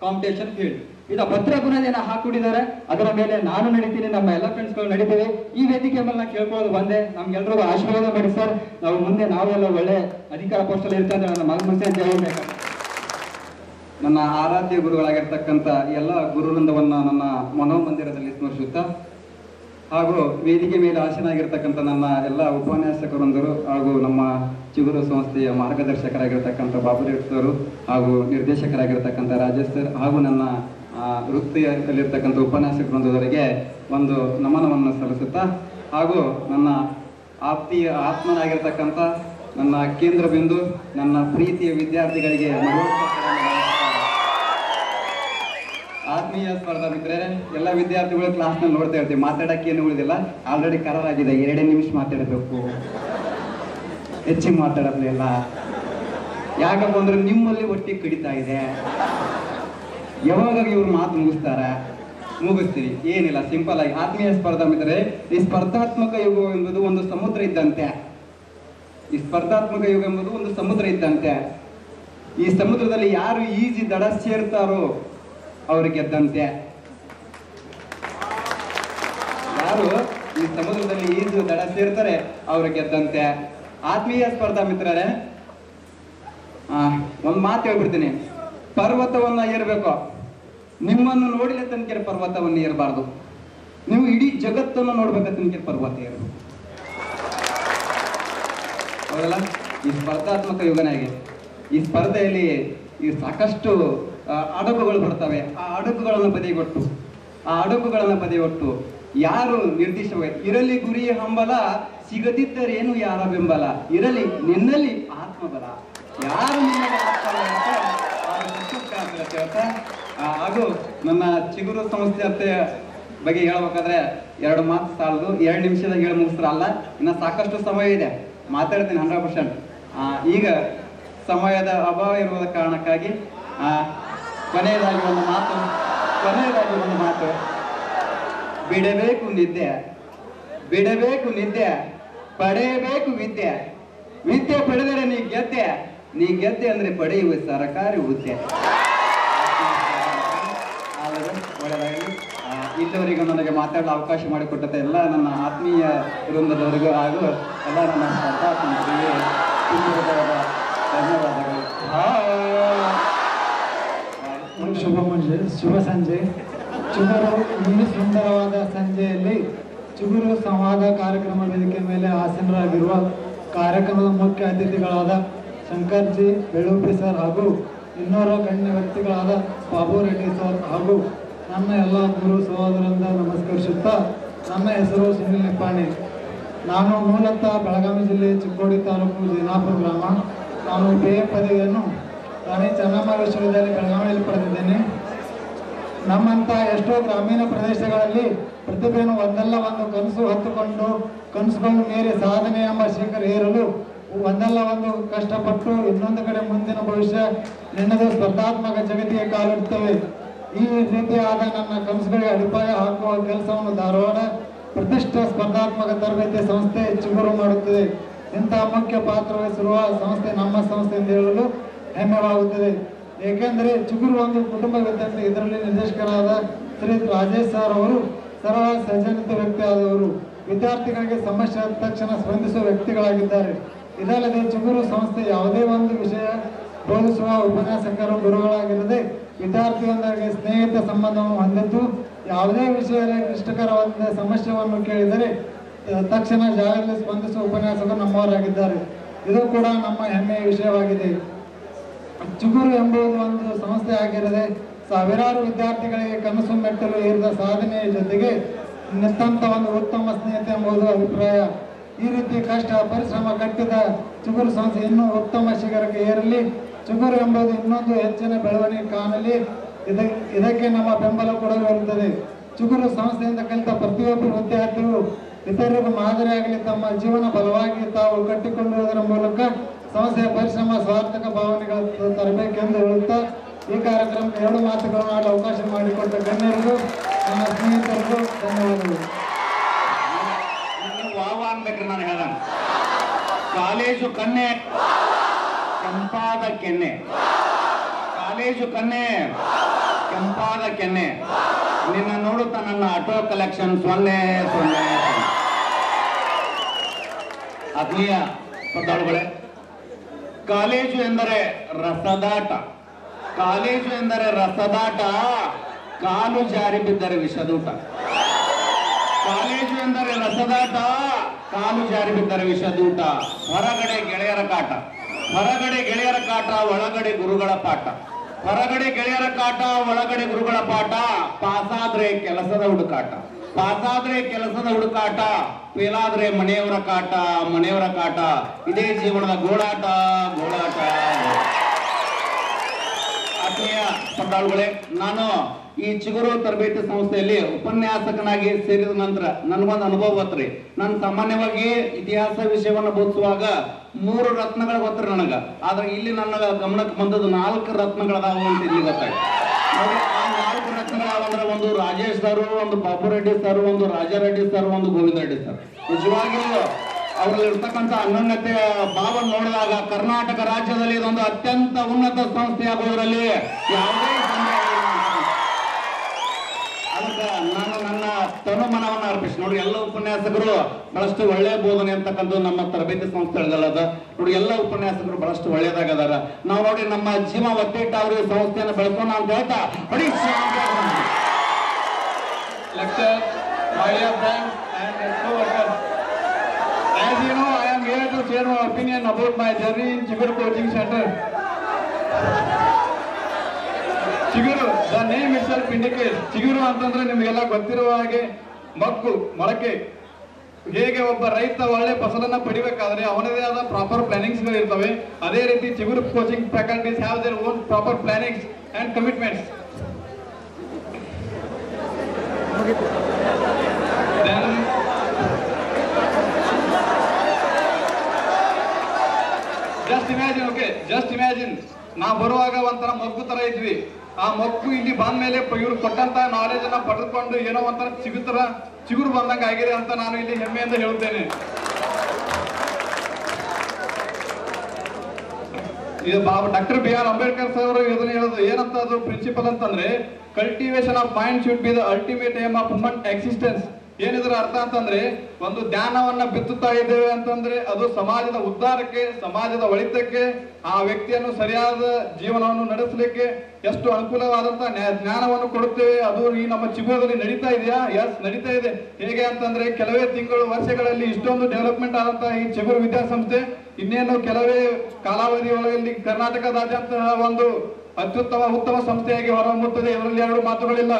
competition field. ಇದು ಭದ್ರ ಬುನಾದಿಯನ್ನ ಹಾಕೊಂಡಿದ್ದಾರೆ. ಅದರ ಮೇಲೆ ನಾನು ನಡೀತೀನಿ, ನಮ್ಮ ಎಲ್ಲ ಫ್ರೆಂಡ್ಸ್ಗಳು ನಡೀತೀವಿ. ಈ ವೇದಿಕೆ ಮೇಲೆ ನಾನು ಕೇಳ್ಕೊಳ್ಳೋದು ಒಂದೇ, ನಮ್ಗೆಲ್ರಿಗೂ ಆಶೀರ್ವಾದ ಮಾಡಿ ಸರ್. ನಾವು ಮುಂದೆ ನಾವೆಲ್ಲ ಒಳ್ಳೆ ಅಧಿಕಾರ ಪೋಸ್ಟಲ್ಲಿ ಇರ್ತಂದ್ರೆ ನನ್ನ ಮನಸ್ಸೇ ಹೇಳ್ಬೇಕು. ನನ್ನ ಆರಾಧ್ಯ ಗುರುಗಳಾಗಿರ್ತಕ್ಕಂಥ ಎಲ್ಲ ಗುರುವೃಂದವನ್ನ ನನ್ನ ಮನೋಮಂದಿರದಲ್ಲಿ ಸ್ಮರಿಸುತ್ತಾ, ಹಾಗೂ ವೇದಿಕೆ ಮೇಲೆ ಆಸೀನಾಗಿರ್ತಕ್ಕಂಥ ನನ್ನ ಎಲ್ಲ ಉಪನ್ಯಾಸಕರೊಂದರು ಹಾಗೂ ನಮ್ಮ ಚಿಗುರು ಸಂಸ್ಥೆಯ ಮಾರ್ಗದರ್ಶಕರಾಗಿರ್ತಕ್ಕಂಥ ಬಾಬುರೇಟ್ ಸರ್ ಹಾಗೂ ನಿರ್ದೇಶಕರಾಗಿರ್ತಕ್ಕಂಥ ರಾಜೇಶ್ ಸರ್ ಹಾಗೂ ನನ್ನ ವೃತ್ತಿಯಲ್ಲಿರ್ತಕ್ಕಂಥ ಉಪನ್ಯಾಸಕರೊಂದವರಿಗೆ ಒಂದು ನಮನವನ್ನು ಸಲ್ಲಿಸುತ್ತಾ, ಹಾಗೂ ನನ್ನ ಆತ್ಮನಾಗಿರ್ತಕ್ಕಂಥ ನನ್ನ ಕೇಂದ್ರ ಬಿಂದು ನನ್ನ ಪ್ರೀತಿಯ ವಿದ್ಯಾರ್ಥಿಗಳಿಗೆ ಆತ್ಮೀಯ ಸ್ಪರ್ಧಾ ಮಿತ್ರರೇ, ಎಲ್ಲ ವಿದ್ಯಾರ್ಥಿಗಳು ಕ್ಲಾಸ್ನಲ್ಲಿ ನೋಡ್ತಾ ಇರ್ತೀವಿ, ಮಾತಾಡಕ್ಕೆ ಏನು ಉಳಿದಿಲ್ಲ. ಆಲ್ರೆಡಿ ಕರಾರಾಗಿದೆ, 2 ನಿಮಿಷ ಮಾತಾಡಬೇಕು, ಹೆಚ್ಚಿಗೆ ಮಾತಾಡಲಿಲ್ಲ. ಯಾಕಪ್ಪ ಅಂದ್ರೆ ನಿಮ್ಮಲ್ಲಿ ಒಟ್ಟಿಗೆ ಕಡಿತಾ ಇದೆ. ಯಾವಾಗ ಇವ್ರು ಮಾತು ಮುಗಿಸ್ತೀರಿ, ಏನಿಲ್ಲ, ಸಿಂಪಲ್ ಆಗಿ. ಆತ್ಮೀಯ ಸ್ಪರ್ಧಾ ಮಿತ್ರರೇ, ಈ ಸ್ಪರ್ಧಾತ್ಮಕ ಯುಗ ಎಂಬುದು ಒಂದು ಸಮುದ್ರ ಇದ್ದಂತೆ. ಈ ಸ್ಪರ್ಧಾತ್ಮಕ ಯುಗ ಎಂಬುದು ಒಂದು ಸಮುದ್ರ ಇದ್ದಂತೆ. ಈ ಸಮುದ್ರದಲ್ಲಿ ಯಾರು ಈಜಿ ದಡ ಸೇರ್ತಾರೋ ಅವ್ರು ಗೆದ್ದಂತೆ. ಯಾರು ಈ ಸಮುದ್ರದಲ್ಲಿ ಈಜು ದಡ ಸೇರ್ತಾರೆ ಅವ್ರು ಗೆದ್ದಂತೆ. ಆತ್ಮೀಯ ಸ್ಪರ್ಧಾ ಮಿತ್ರರೇ, ಒಂದು ಮಾತು ಹೇಳ್ಬಿಡ್ತೀನಿ, ಪರ್ವತವನ್ನ ಏರ್ಬೇಕು, ನಿಮ್ಮನ್ನು ನೋಡಿದ ತನಕ ಪರ್ವತವನ್ನು ಏರಬಾರ್ದು. ನೀವು ಇಡೀ ಜಗತ್ತನ್ನು ನೋಡ್ಬೇಕ ತನಕ ಪರ್ವತ ಏರಬೇಕು. ಹೌದಲ್ಲ? ಈ ಸ್ಪರ್ಧಾತ್ಮಕ ಯುಗನಾಗೆ ಈ ಸ್ಪರ್ಧೆಯಲ್ಲಿ ಈ ಸಾಕಷ್ಟು ಅಡಗುಗಳು ಬರ್ತವೆ. ಆ ಅಡಗುಗಳನ್ನು ಬದಿಗೊಟ್ಟು ಯಾರು ನಿರ್ದಿಷ್ಟವಾಗಿ ಇರಲಿ ಗುರಿ ಹಂಬಲ, ಸಿಗದಿದ್ದರೇನು ಯಾರ ಬೆಂಬಲ, ಇರಲಿ ನಿನ್ನಲ್ಲಿ ಆತ್ಮಬಲ, ಯಾರು ನಿನ್ನಲ್ಲಿ ಹಾಗೂ ನನ್ನ ಚಿಗುರು ಸಂಸ್ಥೆ ಬಗ್ಗೆ ಹೇಳ್ಬೇಕಾದ್ರೆ 2 ಮಾತು ಸಾಲದು, 2 ನಿಮಿಷದಾಗ ಹೇಳಿ ಮುಗಿಸ್ತಾರಲ್ಲ. ಇನ್ನು ಸಾಕಷ್ಟು ಸಮಯ ಇದೆ, ಮಾತಾಡ್ತೀನಿ 100%. ಈಗ ಸಮಯದ ಅಭಾವ ಇರುವುದ ಕಾರಣಕ್ಕಾಗಿ ಕೊನೆಯದಾಗಿ ಒಂದು ಮಾತು, ಬಿಡಬೇಕು ನಿದ್ದೆ, ಪಡೆಯಬೇಕು ವಿದ್ಯೆ ಪಡೆದರೆ ನೀ ಗೆದ್ದೆ ಅಂದ್ರೆ ಪಡೆಯುವ ಸರ್ಕಾರಿ ಹುದ್ದೆ. ಒಳ್ಳೆಯದಾಗಲಿ. ಇಲ್ಲಿವರೆಗೂ ನನಗೆ ಮಾತಾಡಲು ಅವಕಾಶ ಮಾಡಿಕೊಟ್ಟಂತೆ ಎಲ್ಲ ನನ್ನ ಆತ್ಮೀಯ ವೃಂದದವರಿಗೂ ಹಾಗೂ ಎಲ್ಲ ನನ್ನ ಸ್ಪರ್ಧಾತ್ಮಕರಿಗೆ ಧನ್ಯವಾದಗಳು. ಶುಭ ಸಂಜೆ. ಚಿಗುರು ಈ ಸುಂದರವಾದ ಸಂಜೆಯಲ್ಲಿ ಚಿಗುರು ಸಂವಾದ ಕಾರ್ಯಕ್ರಮ ವೇದಿಕೆ ಮೇಲೆ ಆಸೀನರಾಗಿರುವ ಕಾರ್ಯಕ್ರಮದ ಮುಖ್ಯ ಅತಿಥಿಗಳಾದ ಶಂಕರ್ಜಿ ಬೆಳುಪಿ ಸರ್ ಹಾಗೂ ಇನ್ನೋರ್ವ ಗಣ್ಯ ವ್ಯಕ್ತಿಗಳಾದ ಬಾಬು ರೆಡ್ಡಿ ಸರ್ ಹಾಗೂ ನನ್ನ ಎಲ್ಲ ಗುರು ಸಹೋದರರಿಂದ ನಮಸ್ಕರಿಸುತ್ತಾ, ನನ್ನ ಹೆಸರು ಸುನಿಲ್ ನಿಪ್ಪಾಣಿ. ನಾನು ಮೂಲತಃ ಬೆಳಗಾವಿ ಜಿಲ್ಲೆ ಚಿಕ್ಕೋಡಿ ತಾಲೂಕು ಜೈನಾಪುರ ಗ್ರಾಮ. ನಾನು BA ಪದವಿಯನ್ನು ರಾಣಿ ಚೆನ್ನಮ್ಮ ವಿಶ್ವವಿದ್ಯಾಲಯ ಬೆಳಗಾವಿಯಲ್ಲಿ ಪಡೆದಿದ್ದೇನೆ. ನಮ್ಮಂಥ ಎಷ್ಟೋ ಗ್ರಾಮೀಣ ಪ್ರದೇಶಗಳಲ್ಲಿ ಪ್ರತಿಭೆಯನ್ನು ಒಂದಲ್ಲ ಒಂದು ಕನಸು ಹೊತ್ತುಕೊಂಡು ಕನಸುಗಳನ್ನು ಮೀರಿ ಸಾಧನೆ ಎಂಬ ಶಿಖರ ಏರಲು ಒಂದಲ್ಲ ಒಂದು ಕಷ್ಟಪಟ್ಟು ಇನ್ನೊಂದು ಕಡೆ ಮುಂದಿನ ಭವಿಷ್ಯ ನೆನೆದು ಸ್ಪರ್ಧಾತ್ಮಕ ಜಗತ್ತಿಗೆ ಕಾಲಿಡುತ್ತವೆ. ಈ ರೀತಿಯಾದ ನನ್ನ ಕನಸುಗಳಿಗೆ ಅಡಿಪಾಯ ಹಾಕುವ ಕೆಲಸವನ್ನು ಧಾರವಾಡ ಪ್ರತಿಷ್ಠಿತ ಸ್ಪರ್ಧಾತ್ಮಕ ತರಬೇತಿ ಸಂಸ್ಥೆ ಚಿಗುರು ಮಾಡುತ್ತದೆ. ಇಂತಹ ಮುಖ್ಯ ಪಾತ್ರ ವಹಿಸಿರುವ ಸಂಸ್ಥೆ ನಮ್ಮ ಸಂಸ್ಥೆ ಎಂದು ಹೇಳಲು ಹೆಮ್ಮೆವಾಗುತ್ತದೆ. ಏಕೆಂದರೆ ಚಿಗುರು ಒಂದು ಕುಟುಂಬ ವಿದ್ಯಾರ್ಥಿ. ಇದರಲ್ಲಿ ನಿರ್ದೇಶಕರಾದ ಶ್ರೀ ರಾಜೇಶ್ ಸರ್ ಅವರು ಸರಳ ಸಜ್ಜನಿತ ವ್ಯಕ್ತಿ ಆದವರು. ವಿದ್ಯಾರ್ಥಿಗಳಿಗೆ ಸಮಸ್ಯೆ ಆದ ತಕ್ಷಣ ಸ್ಪಂದಿಸುವ ವ್ಯಕ್ತಿಗಳಾಗಿದ್ದಾರೆ. ಇದಲ್ಲದೆ ಚಿಗುರು ಸಂಸ್ಥೆ ಯಾವುದೇ ಒಂದು ವಿಷಯ ಬೋಧಿಸುವ ಉಪನ್ಯಾಸಕರು ಗುರುಗಳಾಗಿರದೆ ವಿದ್ಯಾರ್ಥಿಯೊಂದಿಗೆ ಸ್ನೇಹಿತ ಸಂಬಂಧವನ್ನು ಹೊಂದಿದ್ದು, ಯಾವುದೇ ವಿಷಯದಲ್ಲಿ ಕ್ಲಿಷ್ಟಕರವಾದ ಸಮಸ್ಯೆಯನ್ನು ಕೇಳಿದರೆ ತಕ್ಷಣ ಜಾಗದಲ್ಲಿ ಸ್ಪಂದಿಸುವ ಉಪನ್ಯಾಸಕರು ನಮ್ಮವರಾಗಿದ್ದಾರೆ. ಇದು ಕೂಡ ನಮ್ಮ ಹೆಮ್ಮೆಯ ವಿಷಯವಾಗಿದೆ. ಚಿಗುರು ಎಂಬುದು ಒಂದು ಸಂಸ್ಥೆ ಆಗಿರದೆ ಸಾವಿರಾರು ವಿದ್ಯಾರ್ಥಿಗಳಿಗೆ ಕನಸು ಮೆಟ್ಟಲು ಏರಿದ ಸಾಧನೆಯ ಜೊತೆಗೆ ನಿತ್ತಂತ ಒಂದು ಉತ್ತಮ ಸ್ನೇಹಿತೆ ಎಂಬುದು ಅಭಿಪ್ರಾಯ. ಈ ರೀತಿ ಕಷ್ಟ ಪರಿಶ್ರಮ ಕಟ್ಟಿದ ಚಿಗುರು ಸಂಸ್ಥೆ ಇನ್ನೂ ಉತ್ತಮ ಶಿಖರಕ್ಕೆ ಏರಲಿ. ಚಿಗುರು ಎಂಬುದು ಇನ್ನೊಂದು ಹೆಚ್ಚಿನ ಬೆಳವಣಿಗೆ ಕಾಣಲಿ. ಇದಕ್ಕೆ ನಮ್ಮ ಬೆಂಬಲ ಕೊಡಲು ಇರುತ್ತದೆ. ಚಿಗುರು ಸಂಸ್ಥೆಯಿಂದ ಕಲಿತ ಪ್ರತಿಯೊಬ್ಬ ವಿದ್ಯಾರ್ಥಿಗಳು ಇತರರಿಗೂ ಮಾದರಿಯಾಗಲಿ. ತಮ್ಮ ಜೀವನ ಬಲವಾಗಿ ತಾವು ಕಟ್ಟಿಕೊಳ್ಳುವುದರ ಮೂಲಕ ಸಂಸ್ಥೆಯ ಪರಿಶ್ರಮ ಸಾರ್ಥಕ ಭಾವನೆಗಳು ತರಬೇಕೆಂದು ಹೇಳುತ್ತಾ ಈ ಕಾರ್ಯಕ್ರಮಕ್ಕೆ 2 ಮಾತುಗಳನ್ನು ಆಡಲು ಅವಕಾಶ ಮಾಡಿಕೊಟ್ಟ ಗಣ್ಯರಿಗೂ ನನ್ನ ಸ್ನೇಹಿತರಿಗೂ ಧನ್ಯವಾದಗಳು. ಅನ್ಬೇಕ್ರಿ ನಾನು ಹೇಳ ಕಾಲೇಜು ಕನ್ನೆ ಕೆಂಪಾದ ಕೆನ್ನೆ, ಕಾಲೇಜು ಕನ್ನೆ ಕೆಂಪಾದ ಕೆನ್ನೆ ನಿನ್ನ ನೋಡುತ್ತಾ ನನ್ನ ಆಟೋ ಕಲೆಕ್ಷನ್ 000. ಆತ್ಮೀಯ ಶ್ರದ್ಧಾಳುಗಳೇ, ಕಾಲೇಜು ಎಂದರೆ ರಸದಾಟ, ಕಾಲೇಜು ಎಂದರೆ ರಸದಾಟ, ಕಾಲು ಜಾರಿ ಬಿದ್ದರೆ ವಿಷದೂಟ. ಕಾಲೇಜು ಎಂದರೆ ರಸದಾಟ, ಕಾಲು ಜಾರಿ ಬಿದ್ದರೆ ವಿಷದೂಟ. ಹೊರಗಡೆ ಗೆಳೆಯರ ಕಾಟ, ಹೊರಗಡೆ ಗೆಳೆಯರ ಕಾಟ, ಒಳಗಡೆ ಗುರುಗಳ ಪಾಠ. ಹೊರಗಡೆ ಗೆಳೆಯರ ಕಾಟ, ಒಳಗಡೆ ಗುರುಗಳ ಪಾಠ. ಪಾಸಾದ್ರೆ ಕೆಲಸದ ಹುಡುಕಾಟ, ಪಾಸಾದ್ರೆ ಕೆಲಸದ ಹುಡುಕಾಟ. ಫೇಲಾದ್ರೆ ಮನೆಯವರ ಕಾಟ, ಮನೆಯವರ ಕಾಟ. ಇದೇ ಜೀವನದ ಗೋಳಾಟ, ಗೋಳಾಟ. ಆತ್ಮೀಯ ಶ್ರದ್ಧಾಳುಗಳೇ, ನಾನು ಈ ಚಿಗುರು ತರಬೇತಿ ಸಂಸ್ಥೆಯಲ್ಲಿ ಉಪನ್ಯಾಸಕನಾಗಿ ಸೇರಿದ ನಂತರ ನನಗೊಂದು ಅನುಭವ ಗೊತ್ತ್ರಿ. ನಾನು ಸಾಮಾನ್ಯವಾಗಿ ಇತಿಹಾಸ ವಿಷಯವನ್ನು ಬೋಧಿಸುವಾಗ 3 ರತ್ನಗಳು ಗೊತ್ತ್ರಿ ನನಗ. ಆದ್ರೆ ಇಲ್ಲಿ ನನ್ನ ಗಮನಕ್ಕೆ ಬಂದದ್ದು 4 ರತ್ನಗಳದಾವು ಅಂತ ಇಲ್ಲಿ ಗೊತ್ತಾಯ್ತು. ನೋಡಿ, ಆ 4 ರತ್ನಗಳಾವಂದ್ರೆ ಒಂದು ರಾಜೇಶ್ ಸರ್, ಒಂದು ಬಾಬು ರೆಡ್ಡಿ ಸರ್, ಒಂದು ರಾಜಾರೆಡ್ಡಿ ಸರ್, ಒಂದು ಗೋವಿಂದ ರೆಡ್ಡಿ ಸರ್. ನಿಜವಾಗಿಯೂ ಅವರಲ್ಲಿ ಇರ್ತಕ್ಕಂಥ ಅನ್ಯೋನ್ಯತೆಯ ಭಾವನೆ ನೋಡಿದಾಗ ಕರ್ನಾಟಕ ರಾಜ್ಯದಲ್ಲಿ ಇದೊಂದು ಅತ್ಯಂತ ಉನ್ನತ ಸಂಸ್ಥೆ ಆಗುವುದರಲ್ಲಿ ಯಾವುದೇ ಸಂದೇಹ ಇಲ್ಲ. ಅದಕ್ಕೆ ನಾನು ನನ್ನ ತನುಮನವನ್ನು ಅರ್ಪಿಸಿ ನೋಡಿ, ಎಲ್ಲ ಉಪನ್ಯಾಸಕರು ಬಹಳಷ್ಟು ಒಳ್ಳೆ ಬೋಧನೆ ಅಂತಕ್ಕಂಥ ನಮ್ಮ ತರಬೇತಿ ಸಂಸ್ಥೆಗಳದ ನೋಡಿ, ಎಲ್ಲ ಉಪನ್ಯಾಸಕರು ಬಹಳಷ್ಟು ಒಳ್ಳೆಯದಾಗದಾರ. ನಾವು ನೋಡಿ ನಮ್ಮ ಜೀವ ಒತ್ತಿಟ್ಟು ಅವ್ರಿಗೆ ಸಂಸ್ಥೆಯನ್ನು ಬೆಳೆಸೋಣ ಅಂತ ಹೇಳ್ತಾ ನೋಡಿ. Lecture, my dear friends and co-workers. As you know, I am here to share my opinion about my journey in Chiguru Coaching Center. ಚಿಗುರು, the name itself indicates. ಚಿಗುರು ಅಂತಂದ್ರೆ ನಿಮಗೆಲ್ಲ ಗೊತ್ತಿರುವ ಹಾಗೆ ಮಗ್ಗು, ಮೊಳಕೆ. ಹೇಗೆ ಒಬ್ಬ ರೈತ ಒಳ್ಳೆ ಫಸಲನ್ನ ಪಡಿಬೇಕಾದ್ರೆ ಅವನದೇ ಆದ ಪ್ರಾಪರ್ ಪ್ಲಾನಿಂಗ್ಸ್ ಗಳು ಇರ್ತವೆ. ಅದೇ ರೀತಿ ಚಿಗುರು coaching faculties have their own proper plannings and commitments. Just imagine ನಾವು ಬರುವಾಗ ಒಂಥರ ಮಗ್ಗು ತರ ಇದ್ವಿ. ಆ ಮಗ್ಗು ಇಲ್ಲಿ ಬಂದ ಮೇಲೆ ಇವ್ರು ಕೊಟ್ಟಂತ ನಾಲೆಜ್ ಅನ್ನ ಪಡೆದುಕೊಂಡು ಏನೋ ಒಂಥರ ಚಿಗುರು ಬಂದಂಗ ಆಗಿದೆ ಅಂತ ನಾನು ಇಲ್ಲಿ ಹೆಮ್ಮೆಯಿಂದ ಹೇಳುತ್ತೇನೆ. ಇದು ಡಾಕ್ಟರ್ BR ಅಂಬೇಡ್ಕರ್ ಸರ್ ಇದನ್ನ ಹೇಳೋದು ಏನಂತ, ಅದು ಪ್ರಿನ್ಸಿಪಲ್ ಅಂತಂದ್ರೆ cultivation of mind should be the ultimate aim of human existence. ಏನಿದ್ರ ಅರ್ಥ ಅಂತಂದ್ರೆ ಒಂದು ಜ್ಞಾನವನ್ನ ಬಿತ್ತುತ್ತಾ ಇದ್ದೇವೆ ಅಂತಂದ್ರೆ ಅದು ಸಮಾಜದ ಉದ್ಧಾರಕ್ಕೆ, ಸಮಾಜದ ಒಳಿತಕ್ಕೆ, ಆ ವ್ಯಕ್ತಿಯನ್ನು ಸರಿಯಾದ ಜೀವನವನ್ನು ನಡೆಸಲಿಕ್ಕೆ ಎಷ್ಟು ಅನುಕೂಲವಾದಂತಹ ಜ್ಞಾನವನ್ನು ಕೊಡುತ್ತೇವೆ. ಅದು ಈ ನಮ್ಮ ಚಿಗುರದಲ್ಲಿ ನಡೀತಾ ಇದೆಯಾ? ಎಸ್, ನಡೀತಾ ಇದೆ. ಹೇಗೆ ಅಂತಂದ್ರೆ ಕೆಲವೇ ತಿಂಗಳು, ವರ್ಷಗಳಲ್ಲಿ ಇಷ್ಟೊಂದು ಡೆವಲಪ್ಮೆಂಟ್ ಆದಂತಹ ಈ ಚಿಗುರು ವಿದ್ಯಾಸಂಸ್ಥೆ ಇನ್ನೇನು ಕೆಲವೇ ಕಾಲಾವಧಿಯೊಳಗಲ್ಲಿ ಕರ್ನಾಟಕದಾದ್ಯಂತಹ ಒಂದು ಉತ್ತಮ ಸಂಸ್ಥೆಯಾಗಿ ಹೊರಹೊಮ್ಮುತ್ತದೆ. ಇದರಲ್ಲಿ 2 ಮಾತುಗಳಿಲ್ಲ.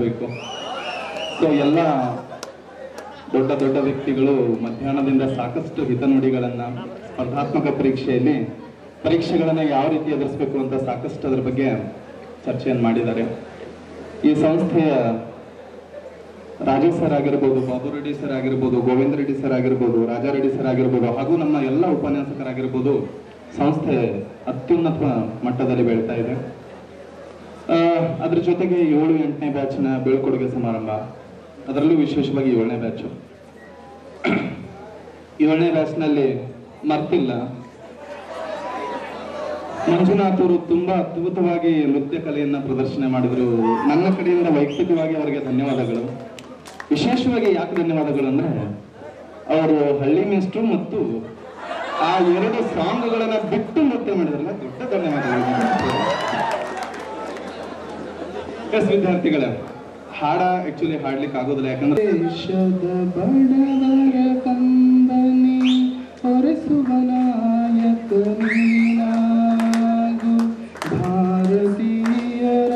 ಬೇಕು. ಸೊ ಎಲ್ಲ ದೊಡ್ಡ ದೊಡ್ಡ ವ್ಯಕ್ತಿಗಳು ಮಧ್ಯಾಹ್ನದಿಂದ ಸಾಕಷ್ಟು ಹಿತನುಡಿಗಳನ್ನು ಸ್ಪರ್ಧಾತ್ಮಕ ಪರೀಕ್ಷೆಗಳನ್ನು ಯಾವ ರೀತಿ ಎದುರಿಸಬೇಕು ಅಂತ ಸಾಕಷ್ಟು ಅದರ ಬಗ್ಗೆ ಚರ್ಚೆಯನ್ನು ಮಾಡಿದ್ದಾರೆ. ಈ ಸಂಸ್ಥೆಯ ರಾಜು ಸರ್ ಆಗಿರ್ಬೋದು, ಬಾಬು ರೆಡ್ಡಿ ಸರ್ ಆಗಿರ್ಬೋದು, ಗೋವಿಂದ ರೆಡ್ಡಿ ಸರ್ ಆಗಿರ್ಬೋದು, ರಾಜಾ ರೆಡ್ಡಿ ಸರ್ ಆಗಿರ್ಬೋದು, ಹಾಗೂ ನಮ್ಮ ಎಲ್ಲ ಉಪನ್ಯಾಸಕರಾಗಿರ್ಬೋದು, ಸಂಸ್ಥೆ ಅತ್ಯುನ್ನತ ಮಟ್ಟದಲ್ಲಿ ಬೆಳೀತಾ ಇದೆ. ಅದ್ರ ಜೊತೆಗೆ 7-8ನೇ ಬ್ಯಾಚ್ನ ಬೀಳ್ಕೊಡುಗೆ ಸಮಾರಂಭ, ಅದರಲ್ಲೂ ವಿಶೇಷವಾಗಿ 7ನೇ ಬ್ಯಾಚು. 7ನೇ ಬ್ಯಾಚ್ನಲ್ಲಿ ಮರ್ತಿಲ್ಲ ಮಂಜುನಾಥ್ ಅವರು ತುಂಬಾ ಅದ್ಭುತವಾಗಿ ನೃತ್ಯ ಕಲೆಯನ್ನ ಪ್ರದರ್ಶನ ಮಾಡಿದ್ರು. ನನ್ನ ಕಡೆಯಿಂದ ವೈಯಕ್ತಿಕವಾಗಿ ಅವರಿಗೆ ಧನ್ಯವಾದಗಳು. ವಿಶೇಷವಾಗಿ ಯಾಕೆ ಧನ್ಯವಾದಗಳು ಅಂದ್ರೆ, ಅವರು ಹಳ್ಳಿ ಮೇಸ್ಟ್ರು ಮತ್ತು ಆ 2 ಸಾಂಗ್ಗಳನ್ನ ಬಿಟ್ಟು ನೃತ್ಯ ಮಾಡಿದ್ರಲ್ಲ, ದೊಡ್ಡ ಧನ್ಯವಾದಗಳು. ಎಸ್ ವಿದ್ಯಾರ್ಥಿಗಳ ಹಾಡ ಆಕ್ಚುಲಿ ಹಾಡ್ಲಿಕ್ಕೆ ಆಗೋದಿಲ್ಲ, ಯಾಕಂದ್ರೆ ದೇಶದ ಬಡವರ ಕಂದನಿ ಹೊರಸುವ ನಾಯಕ ನೀನಾಗು, ಭಾರತೀಯರ